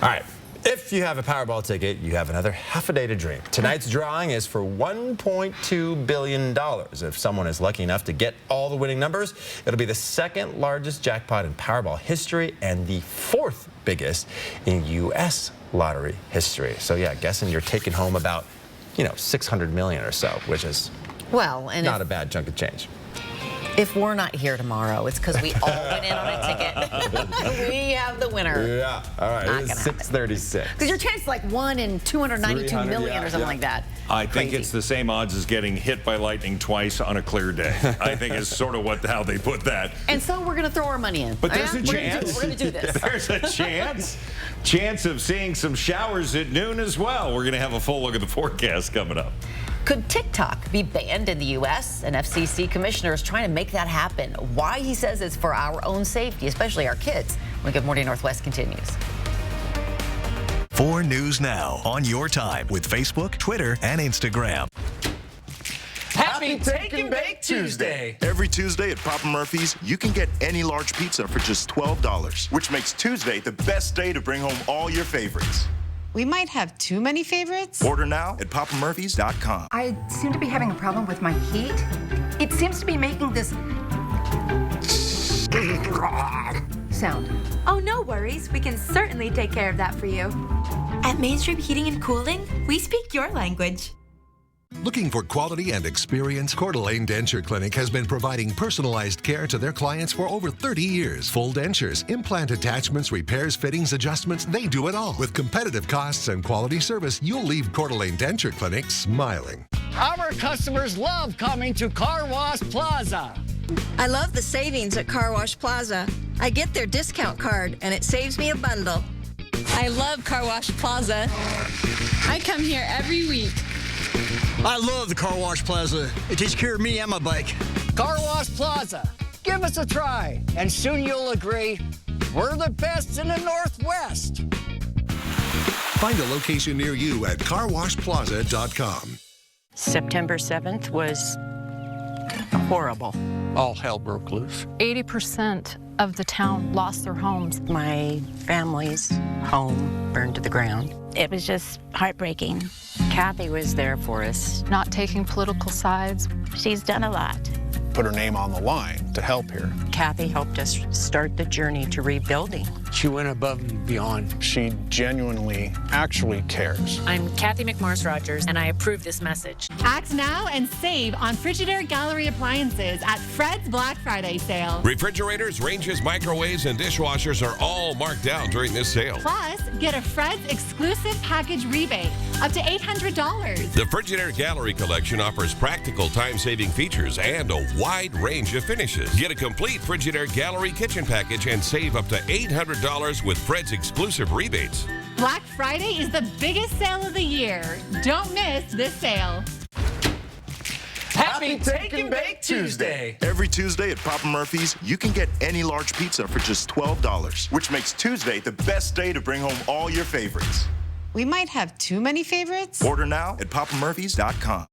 S1: All right. If you have a Powerball ticket, you have another half a day to dream. Tonight's drawing is for $1.2 billion. If someone is lucky enough to get all the winning numbers, it'll be the second largest jackpot in Powerball history and the 4th biggest in U.S. lottery history. So yeah, guessing you're taking home about, $600 million or so, which is not a bad chunk of change.
S3: If we're not here tomorrow, it's because we all went in on a ticket. We have the winner.
S1: Yeah, all right, it's 636.
S3: Because your chance is like 1 in 292 million or something like that.
S7: I think it's the same odds as getting hit by lightning twice on a clear day. I think it's sort of how they put that.
S3: And so we're going to throw our money in.
S7: But there's a chance.
S3: We're going to do this.
S7: There's a chance of seeing some showers at noon as well. We're going to have a full look at the forecast coming up.
S3: Could TikTok be banned in the U.S.? An FCC commissioner is trying to make that happen. Why, he says, it's for our own safety, especially our kids. When Good Morning Northwest continues.
S10: 4 News Now on your time with Facebook, Twitter, and Instagram.
S4: Happy Take and Bake Tuesday!
S5: Every Tuesday at Papa Murphy's, you can get any large pizza for just $12, which makes Tuesday the best day to bring home all your favorites.
S12: We might have too many favorites.
S5: Order now at papamurphys.com.
S13: I seem to be having a problem with my heat. It seems to be making this sound.
S14: Oh, no worries. We can certainly take care of that for you. At Mainstream Heating and Cooling, we speak your language.
S27: Looking for quality and experience? Coeur d'Alene Denture Clinic has been providing personalized care to their clients for over 30 years. Full dentures, implant attachments, repairs, fittings, adjustments, they do it all. With competitive costs and quality service, you'll leave Coeur d'Alene Denture Clinic smiling.
S19: Our customers love coming to Car Wash Plaza.
S23: I love the savings at Car Wash Plaza. I get their discount card, and it saves me a bundle.
S25: I love Car Wash Plaza. I come here every week.
S29: I love the Car Wash Plaza. It takes care of me and my bike.
S19: Car Wash Plaza. Give us a try, and soon you'll agree, we're the best in the Northwest.
S27: Find a location near you at carwashplaza.com.
S30: September 7th was horrible.
S24: All hell broke loose.
S30: 80% of the town lost their homes. My family's home burned to the ground. It was just heartbreaking. Kathy was there for us. Not taking political sides. She's done a lot.
S9: put her name on the line to help here.
S30: Kathy helped us start the journey to rebuilding.
S9: She went above and beyond. She genuinely actually cares.
S30: I'm Kathy McMorris-Rogers, and I approve this message.
S15: Act now and save on Frigidaire Gallery appliances at Fred's Black Friday sale.
S16: Refrigerators, ranges, microwaves, and dishwashers are all marked down during this sale.
S15: Plus, get a Fred's exclusive package rebate up to $800.
S16: The Frigidaire Gallery collection offers practical time-saving features and a wide range of finishes. Get a complete Frigidaire Gallery kitchen package and save up to $800 with Fred's exclusive rebates.
S15: Black Friday is the biggest sale of the year. Don't miss this sale.
S4: Happy Take and Bake Tuesday.
S5: Every Tuesday at Papa Murphy's, you can get any large pizza for just $12, which makes Tuesday the best day to bring home all your favorites.
S12: We might have too many favorites.
S5: Order now at papamurphys.com.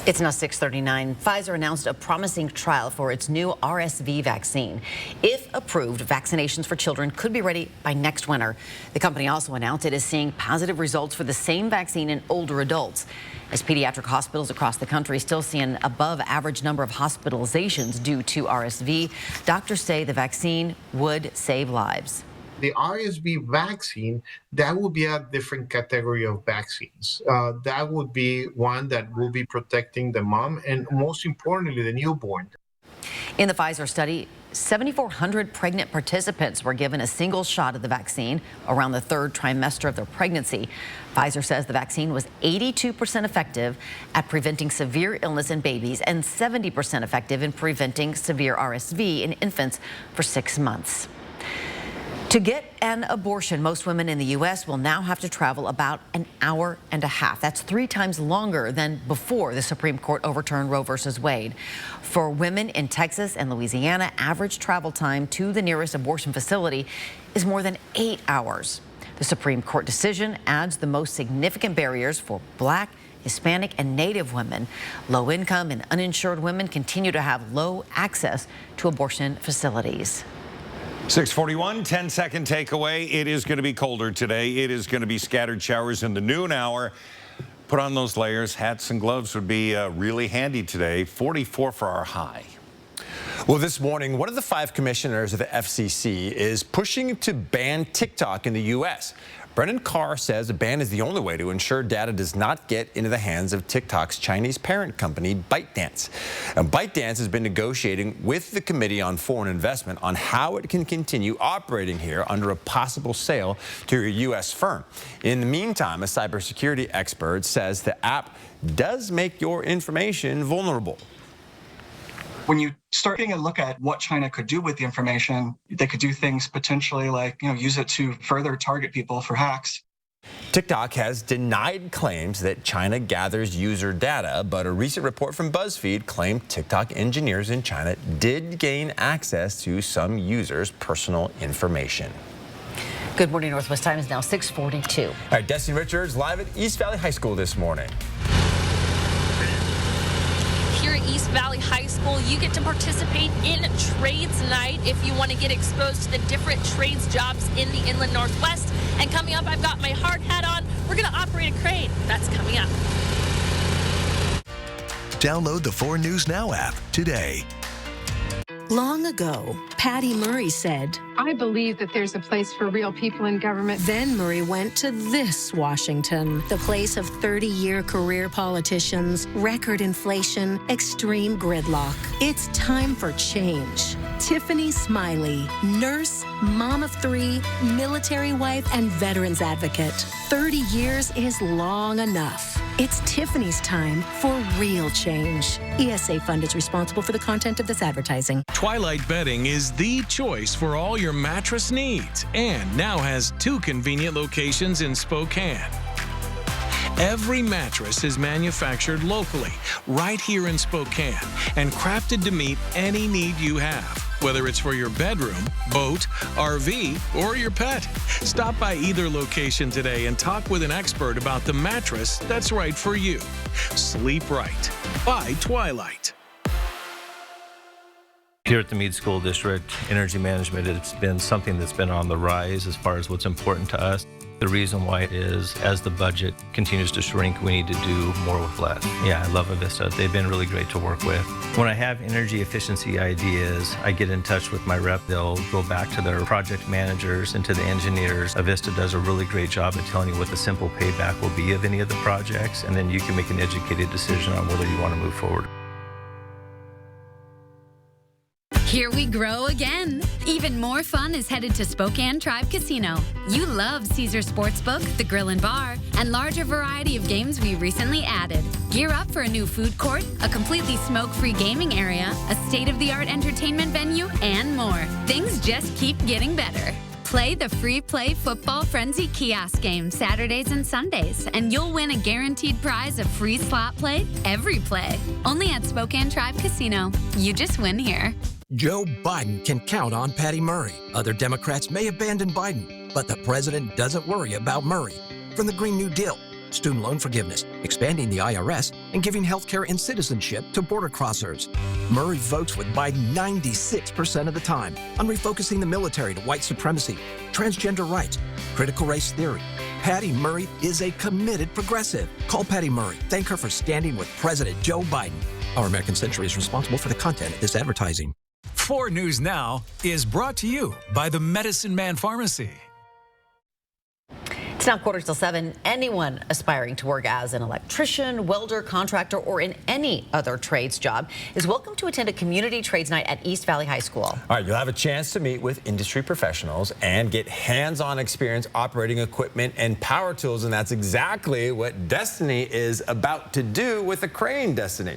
S3: It's now 6:39. Pfizer announced a promising trial for its new RSV vaccine. If approved, vaccinations for children could be ready by next winter. The company also announced it is seeing positive results for the same vaccine in older adults. As pediatric hospitals across the country still see an above average number of hospitalizations due to RSV, doctors say the vaccine would save lives.
S17: The RSV vaccine, that will be a different category of vaccines. That would be one that will be protecting the mom and, most importantly, the newborn.
S3: In the Pfizer study, 7,400 pregnant participants were given a single shot of the vaccine around the third trimester of their pregnancy. Pfizer says the vaccine was 82% effective at preventing severe illness in babies and 70% effective in preventing severe RSV in infants for 6 months. To get an abortion, most women in the U.S. will now have to travel about an hour and a half. That's 3 times longer than before the Supreme Court overturned Roe versus Wade. For women in Texas and Louisiana, average travel time to the nearest abortion facility is more than 8 hours. The Supreme Court decision adds the most significant barriers for Black, Hispanic, and Native women. Low-income and uninsured women continue to have low access to abortion facilities.
S7: 6:41, 10-second takeaway. It is going to be colder today. It is going to be scattered showers in the noon hour. Put on those layers. Hats and gloves would be really handy today. 44 for our high.
S1: Well, this morning, one of the 5 commissioners of the FCC is pushing to ban TikTok in the U.S. Brendan Carr says a ban is the only way to ensure data does not get into the hands of TikTok's Chinese parent company, ByteDance. Now, ByteDance has been negotiating with the Committee on Foreign Investment on how it can continue operating here under a possible sale to a U.S. firm. In the meantime, a cybersecurity expert says the app does make your information vulnerable.
S18: When you start taking a look at what China could do with the information, they could do things potentially like, use it to further target people for hacks.
S1: TikTok has denied claims that China gathers user data, but a recent report from BuzzFeed claimed TikTok engineers in China did gain access to some users' personal information.
S3: Good morning, Northwest Time is now 6:42.
S1: All right, Destiny Richards live at East Valley High School this morning.
S20: Here at East Valley High School, you get to participate in Trades Night if you want to get exposed to the different trades jobs in the Inland Northwest. And coming up, I've got my hard hat on. We're going to operate a crane. That's coming up.
S10: Download the 4 News Now app today.
S21: Long ago, Patty Murray said,
S22: I believe that there's a place for real people in government.
S21: Then Murray went to this Washington, the place of 30-year career politicians, record inflation, extreme gridlock. It's time for change. Tiffany Smiley, nurse, mom of 3, military wife, and veterans advocate. 30 years is long enough. It's Tiffany's time for real change. ESA Fund is responsible for the content of this advertising.
S6: Twilight Bedding is the choice for all your mattress needs and now has 2 convenient locations in Spokane. Every mattress is manufactured locally, right here in Spokane, and crafted to meet any need you have, whether it's for your bedroom, boat, RV, or your pet. Stop by either location today and talk with an expert about the mattress that's right for you. Sleep right by Twilight.
S26: Here at the Meade School District, energy management has been something that's been on the rise as far as what's important to us.
S2: The reason why is, as the budget continues to shrink, we need to do more with less. Yeah, I love Avista. They've been really great to work with. When I have energy efficiency ideas, I get in touch with my rep. They'll go back to their project managers and to the engineers. Avista does a really great job at telling you what the simple payback will be of any of the projects, and then you can make an educated decision on whether you want to move forward.
S8: Here we grow again. Even more fun is headed to Spokane Tribe Casino. You love Caesar Sportsbook, the grill and bar, and larger variety of games we recently added. Gear up for a new food court, a completely smoke-free gaming area, a state-of-the-art entertainment venue, and more. Things just keep getting better. Play the free play Football Frenzy kiosk game Saturdays and Sundays, and you'll win a guaranteed prize of free slot play every play. Only at Spokane Tribe Casino. You just win here.
S11: Joe Biden can count on Patty Murray. Other Democrats may abandon Biden, but the president doesn't worry about Murray. From the Green New Deal, student loan forgiveness, expanding the IRS, and giving health care and citizenship to border crossers. Murray votes with Biden 96% of the time on refocusing the military to white supremacy, transgender rights, critical race theory. Patty Murray is a committed progressive. Call Patty Murray. Thank her for standing with President Joe Biden. Our American Century is responsible for the content of this advertising.
S6: 4 News Now is brought to you by the Medicine Man Pharmacy.
S3: It's now 7:15. Anyone aspiring to work as an electrician, welder, contractor, or in any other trades job is welcome to attend a community trades night at East Valley High School.
S1: All right, you'll have a chance to meet with industry professionals and get hands-on experience operating equipment and power tools, and that's exactly what Destiny is about to do with a crane, Destiny.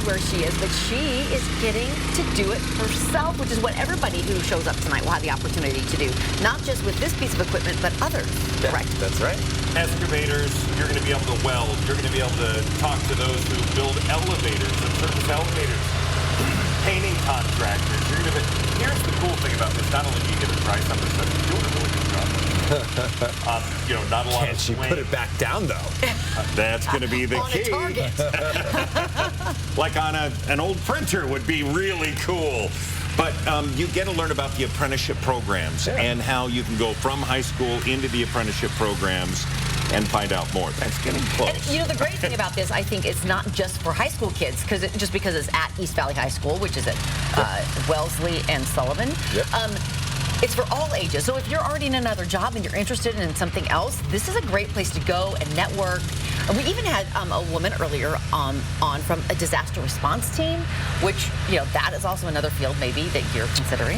S3: Where she is, but she is getting to do it herself, which is what everybody who shows up tonight will have the opportunity to do, not just with this piece of equipment, but others.
S1: Yeah,
S3: correct?
S1: That's right.
S7: Excavators, you're going to be able to weld. You're going to be able to talk to those who build elevators and service elevators. Painting contractors. You're going to be, here's the cool thing about this. Not only do you get to try something, but you're doing a really good job. You know, not a lot
S1: Can't
S7: of
S1: she put it back down, though?
S7: That's going to be the
S3: on
S7: key.
S3: A target.
S7: Like on an old printer would be really cool. But you get to learn about the apprenticeship programs and how you can go from high school into the apprenticeship programs and find out more. That's getting close.
S3: And, you know, the great thing about this, I think, it's not just for high school kids, just because it's at East Valley High School, which is at Wellesley and Sullivan.
S1: Yep.
S3: It's for all ages. So if you're already in another job and you're interested in something else, this is a great place to go and network. And we even had a woman earlier on from a disaster response team, which, you know, that is also another field maybe that you're considering.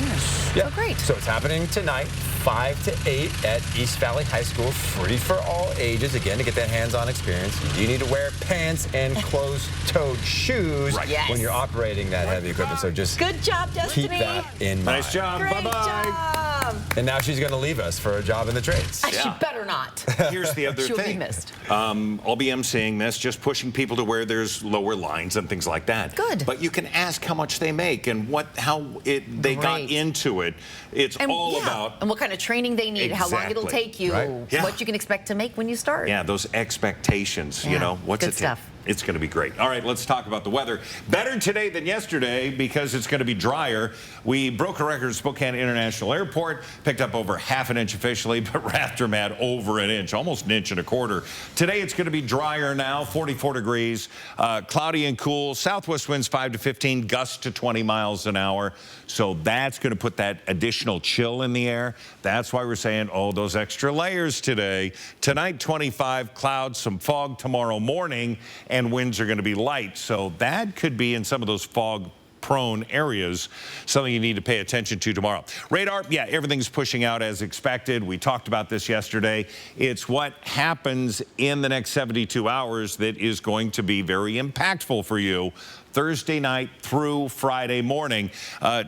S1: Yeah.
S3: So great.
S1: So it's happening tonight, 5 to 8 at East Valley High School, free for all ages. Again, to get that hands-on experience, you need to wear pants and closed-toed shoes when you're operating that heavy equipment. So just
S3: good job, Destiny.
S1: keep that in mind.
S7: Nice job.
S3: Great
S7: Bye-bye.
S3: job.
S1: And now she's going to leave us for a job in the trades.
S3: She better not.
S7: Here's the other
S3: She'll
S7: thing.
S3: be missed.
S7: I'll be emceeing this, just pushing people to where there's lower lines and things like that.
S3: Good.
S7: But you can ask how much they make and how they got into it. It's all about.
S3: And what kind of training they need, how long it'll
S7: Exactly.
S3: take you,
S7: Right. Yeah.
S3: what you can expect to make when you start.
S7: Yeah, those expectations, you know, what's
S3: Good
S7: it take?
S3: stuff.
S7: It's going to be great. All right, let's talk about the weather. Better today than yesterday because it's going to be drier. We broke a record at Spokane International Airport, picked up over half an inch officially, but Rathdrum had over an inch, almost an inch and a quarter. Today it's going to be drier now, 44 degrees, cloudy and cool. Southwest winds 5 to 15, gusts to 20 miles an hour. So that's going to put that additional chill in the air. That's why we're saying, oh, those extra layers today. Tonight, 25, clouds, some fog tomorrow morning, and winds are going to be light. So that could be in some of those fog-prone areas, something you need to pay attention to tomorrow. Radar, yeah, everything's pushing out as expected. We talked about this yesterday. It's what happens in the next 72 hours that is going to be very impactful for you. Thursday night through Friday morning.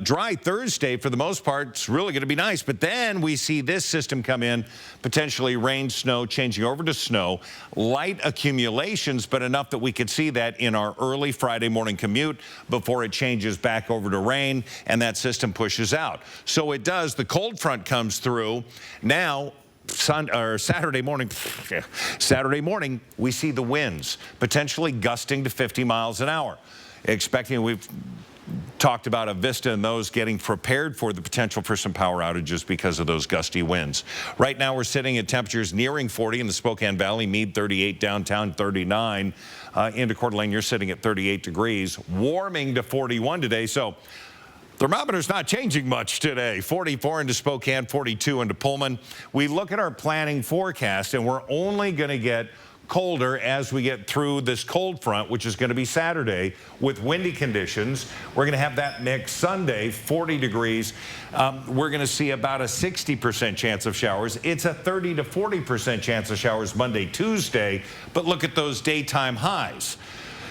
S7: Dry Thursday, for the most part, it's really going to be nice. But then we see this system come in, potentially rain, snow, changing over to snow. Light accumulations, but enough that we could see that in our early Friday morning commute before it changes back over to rain, and that system pushes out. So it does. The cold front comes through. Now, Saturday morning, we see the winds potentially gusting to 50 miles an hour. Expecting talked about Avista and those getting prepared for the potential for some power outages because of those gusty winds. Right now we're sitting at temperatures nearing 40 in the Spokane Valley, Meade 38, downtown 39. Into Coeur d'Alene, you're sitting at 38 degrees, warming to 41 today. So thermometer's not changing much today. 44 into Spokane, 42 into Pullman. We look at our planning forecast, and we're only going to get colder as we get through this cold front, which is going to be Saturday with windy conditions. We're going to have that mix Sunday, 40 degrees. We're going to see about a 60% chance of showers. It's a 30 to 40% chance of showers Monday, Tuesday. But look at those daytime highs.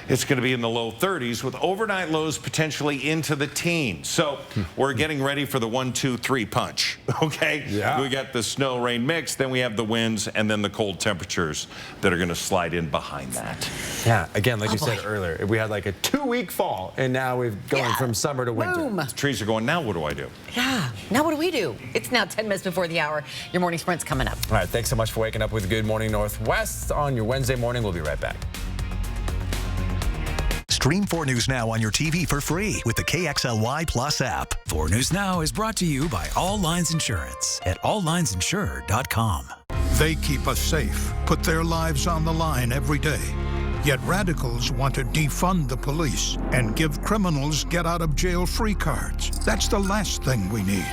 S7: It's going to be in the low 30s with overnight lows potentially into the teens. So we're getting ready for the 1, 2, 3 punch. Okay? Yeah. We got the snow rain mix, then we have the winds, and then the cold temperatures that are going to slide in behind that.
S1: Yeah, again, like you said earlier, we had like a 2-week fall, and now we're going from summer to winter.
S3: Boom.
S7: The trees are going, now what do I do?
S3: Yeah, now what do we do? It's now 10 minutes before the hour. Your morning sprint's coming up.
S1: All right, thanks so much for waking up with Good Morning Northwest on your Wednesday morning. We'll be right back.
S10: Stream 4 News Now on your TV for free with the KXLY Plus app.
S6: 4 News Now is brought to you by All Lines Insurance at alllinesinsure.com.
S13: They keep us safe, put their lives on the line every day. Yet radicals want to defund the police and give criminals get-out-of-jail-free cards. That's the last thing we need.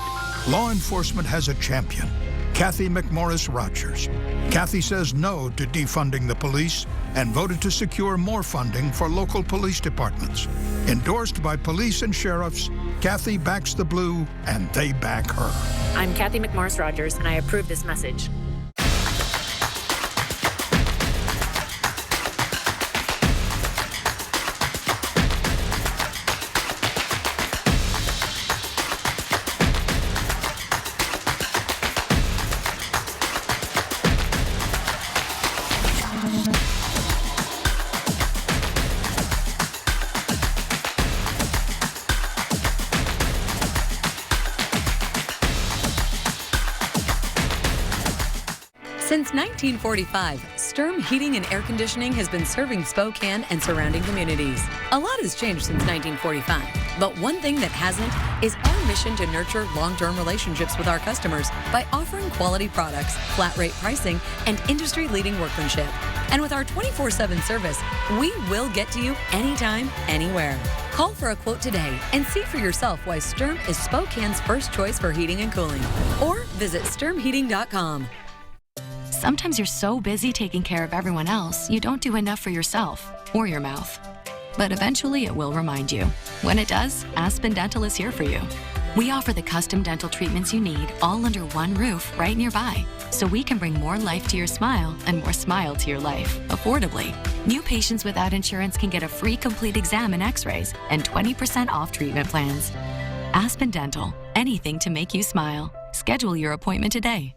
S13: Law enforcement has a champion, Cathy McMorris Rodgers. Cathy says no to defunding the police and voted to secure more funding for local police departments. Endorsed by police and sheriffs, Cathy backs the blue and they back her.
S14: I'm Cathy McMorris Rodgers and I approve this message.
S19: Since 1945, Sturm Heating and Air Conditioning has been serving Spokane and surrounding communities. A lot has changed since 1945, but one thing that hasn't is our mission to nurture long-term relationships with our customers by offering quality products, flat rate pricing, and industry-leading workmanship. And with our 24/7 service, we will get to you anytime, anywhere. Call for a quote today and see for yourself why Sturm is Spokane's first choice for heating and cooling. Or visit sturmheating.com.
S23: Sometimes you're so busy taking care of everyone else, you don't do enough for yourself or your mouth. But eventually it will remind you. When it does, Aspen Dental is here for you. We offer the custom dental treatments you need all under one roof right nearby, so we can bring more life to your smile and more smile to your life, affordably. New patients without insurance can get a free complete exam and x-rays and 20% off treatment plans. Aspen Dental, anything to make you smile. Schedule your appointment today.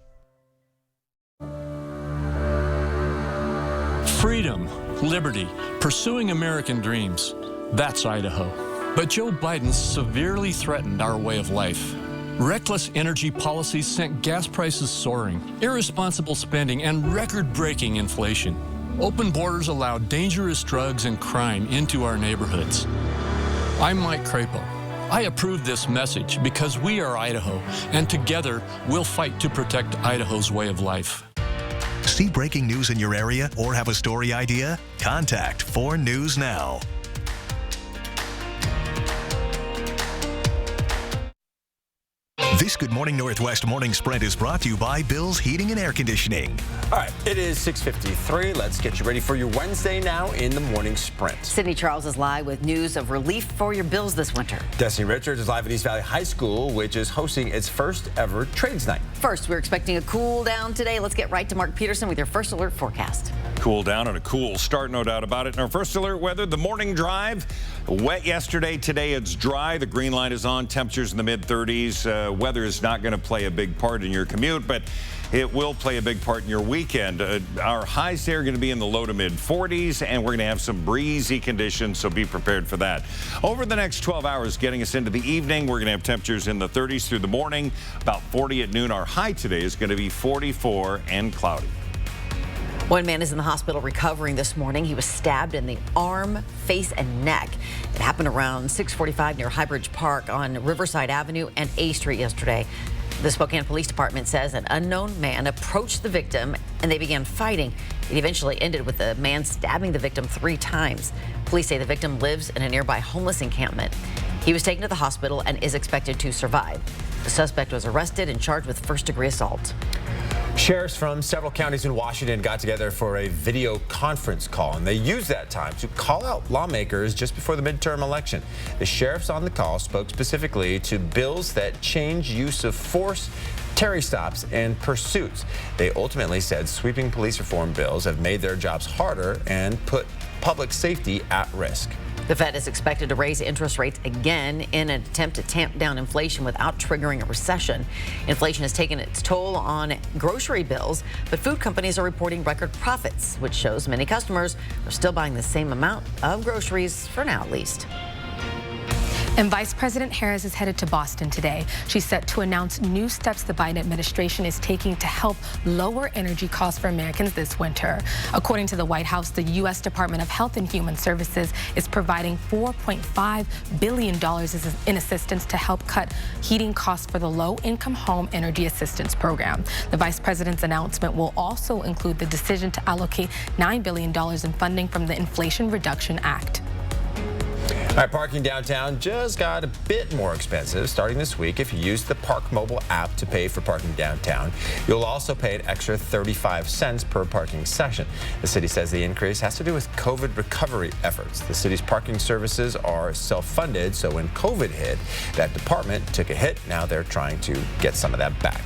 S24: Freedom, liberty, pursuing American dreams. That's Idaho. But Joe Biden severely threatened our way of life. Reckless energy policies sent gas prices soaring, irresponsible spending, and record-breaking inflation. Open borders allowed dangerous drugs and crime into our neighborhoods. I'm Mike Crapo. I approve this message because we are Idaho, and together we'll fight to protect Idaho's way of life.
S10: See breaking news in your area or have a story idea? Contact 4 News Now. This Good Morning Northwest Morning Sprint is brought to you by Bill's Heating and Air Conditioning.
S1: All right, it is 6:53. Let's get you ready for your Wednesday now in the morning sprint.
S3: Sydney Charles is live with news of relief for your bills this winter.
S1: Destiny Richards is live at East Valley High School, which is hosting its first ever Trades Night.
S3: First, we're expecting a cool down today. Let's get right to Mark Peterson with your first alert forecast.
S7: Cool down and a cool start, no doubt about it. In our first alert weather, the morning drive. Wet yesterday. Today it's dry. The green light is on. Temperatures in the mid-30s. Weather is not going to play a big part in your commute, but it will play a big part in your weekend. Our highs there are going to be in the low to mid-40s, and we're going to have some breezy conditions, so be prepared for that. Over the next 12 hours, getting us into the evening, we're going to have temperatures in the 30s through the morning, about 40 at noon. Our high today is going to be 44 and cloudy.
S3: One man is in the hospital recovering this morning. He was stabbed in the arm, face, and neck. It happened around 6:45 near Highbridge Park on Riverside Avenue and A Street yesterday. The Spokane Police Department says an unknown man approached the victim and they began fighting. It eventually ended with the man stabbing the victim 3 times. Police say the victim lives in a nearby homeless encampment. He was taken to the hospital and is expected to survive. The suspect was arrested and charged with first-degree assault.
S1: Sheriffs from several counties in Washington got together for a video conference call, and they used that time to call out lawmakers just before the midterm election. The sheriffs on the call spoke specifically to bills that change use of force, Terry stops, and pursuits. They ultimately said sweeping police reform bills have made their jobs harder and put public safety at risk.
S3: The Fed is expected to raise interest rates again in an attempt to tamp down inflation without triggering a recession. Inflation has taken its toll on grocery bills, but food companies are reporting record profits, which shows many customers are still buying the same amount of groceries, for now at least.
S4: And Vice President Harris is headed to Boston today. She's set to announce new steps the Biden administration is taking to help lower energy costs for Americans this winter. According to the White House, the U.S. Department of Health and Human Services is providing $4.5 billion in assistance to help cut heating costs for the Low-Income Home Energy Assistance Program. The Vice President's announcement will also include the decision to allocate $9 billion in funding from the Inflation Reduction Act.
S1: All right, parking downtown just got a bit more expensive starting this week. If you use the Park Mobile app to pay for parking downtown, you'll also pay an extra 35 cents per parking session. The city says the increase has to do with COVID recovery efforts. The city's parking services are self-funded, so when COVID hit, that department took a hit. Now they're trying to get some of that back.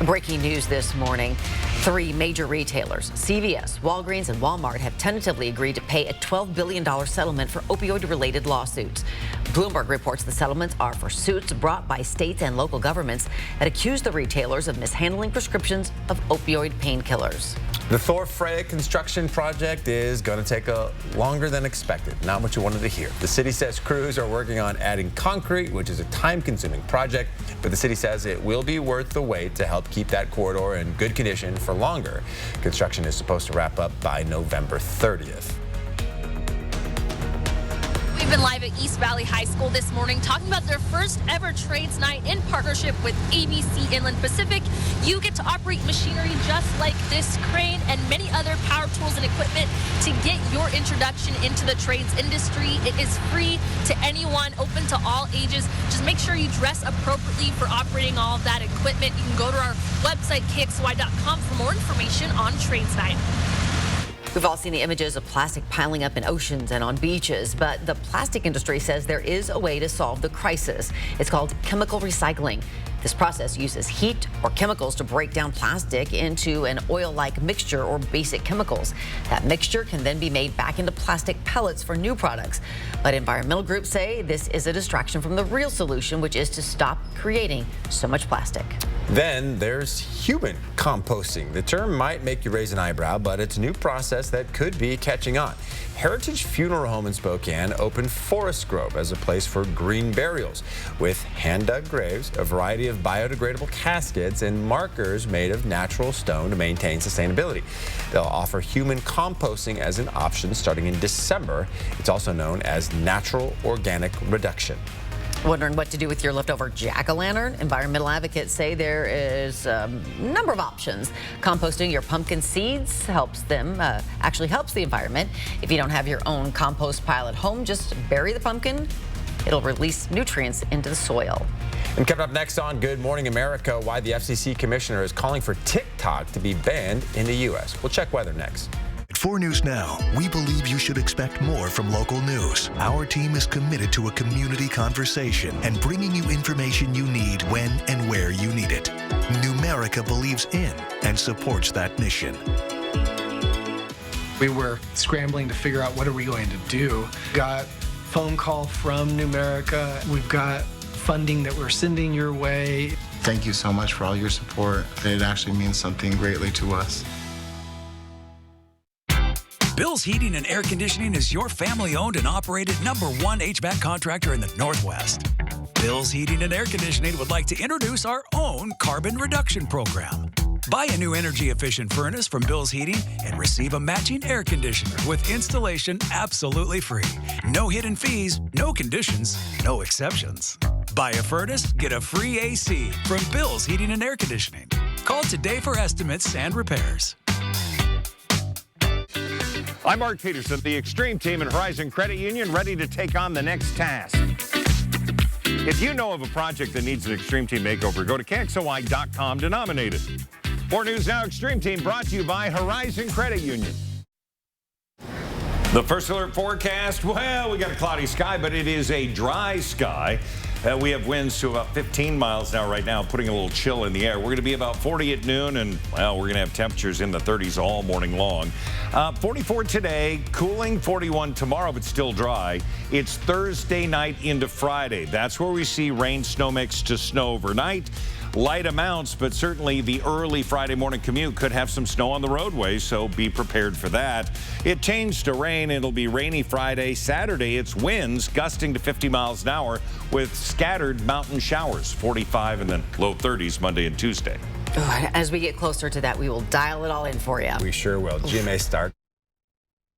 S3: Breaking news this morning. 3 major retailers, CVS, Walgreens, and Walmart, have tentatively agreed to pay a $12 billion settlement for opioid-related lawsuits. Bloomberg reports the settlements are for suits brought by states and local governments that accuse the retailers of mishandling prescriptions of opioid painkillers.
S1: The Thor Freya construction project is going to take longer than expected. Not what you wanted to hear. The city says crews are working on adding concrete, which is a time-consuming project, but the city says it will be worth the wait to help keep that corridor in good condition for longer. Construction is supposed to wrap up by November 30th.
S20: We've been live at East Valley High School this morning talking about their first ever trades night in partnership with ABC Inland Pacific. You get to operate machinery just like this crane and many other power tools and equipment to get your introduction into the trades industry. It is free to anyone, open to all ages. Just make sure you dress appropriately for operating all of that equipment. You can go to our website, kxly.com, for more information on trades night.
S3: We've all seen the images of plastic piling up in oceans and on beaches, but the plastic industry says there is a way to solve the crisis. It's called chemical recycling. This process uses heat or chemicals to break down plastic into an oil-like mixture or basic chemicals. That mixture can then be made back into plastic pellets for new products. But environmental groups say this is a distraction from the real solution, which is to stop creating so much plastic.
S1: Then there's human composting. The term might make you raise an eyebrow, but it's a new process that could be catching on. Heritage Funeral Home in Spokane opened Forest Grove as a place for green burials with hand-dug graves, a variety of biodegradable caskets, and markers made of natural stone to maintain sustainability. They'll offer human composting as an option starting in December. It's also known as natural organic reduction.
S3: Wondering what to do with your leftover jack-o'-lantern? Environmental advocates say there is a number of options. Composting your pumpkin seeds actually helps the environment. If you don't have your own compost pile at home, just bury the pumpkin. It'll release nutrients into the soil.
S1: And coming up next on Good Morning America, why the FCC commissioner is calling for TikTok to be banned in the U.S. We'll check weather next.
S10: At 4 News Now, we believe you should expect more from local news. Our team is committed to a community conversation and bringing you information you need when and where you need it. Numerica believes in and supports that mission.
S9: We were scrambling to figure out what are we going to do. Got phone call from Numerica. We've got funding that we're sending your way.
S15: Thank you so much for all your support. It actually means something greatly to us.
S6: Bill's Heating and Air Conditioning is your family-owned and operated #1 HVAC contractor in the Northwest. Bill's Heating and Air Conditioning would like to introduce our own carbon reduction program. Buy a new energy-efficient furnace from Bill's Heating and receive a matching air conditioner with installation absolutely free. No hidden fees, no conditions, no exceptions. Buy a furnace, get a free AC from Bill's Heating and Air Conditioning. Call today for estimates and repairs.
S7: I'm Mark Peterson, the Extreme Team and Horizon Credit Union, ready to take on the next task. If you know of a project that needs an Extreme Team makeover, go to KXOY.com, denominate it. More News Now Extreme Team brought to you by Horizon Credit Union. The first alert forecast, well, we got a cloudy sky, but it is a dry sky. We have winds to about 15 miles an hour right now, putting a little chill in the air. We're going to be about 40 at noon, and, well, we're going to have temperatures in the 30s all morning long. 44 today, cooling 41 tomorrow, but still dry. It's Thursday night into Friday. That's where we see rain, snow mix to snow overnight. Light amounts, but certainly the early Friday morning commute could have some snow on the roadway, so be prepared for that. It changed to rain. It'll be rainy Friday. Saturday, it's winds gusting to 50 miles an hour with scattered mountain showers, 45 and then low 30s Monday and Tuesday.
S3: As we get closer to that, we will dial it all in for you.
S1: We sure will. GMA start.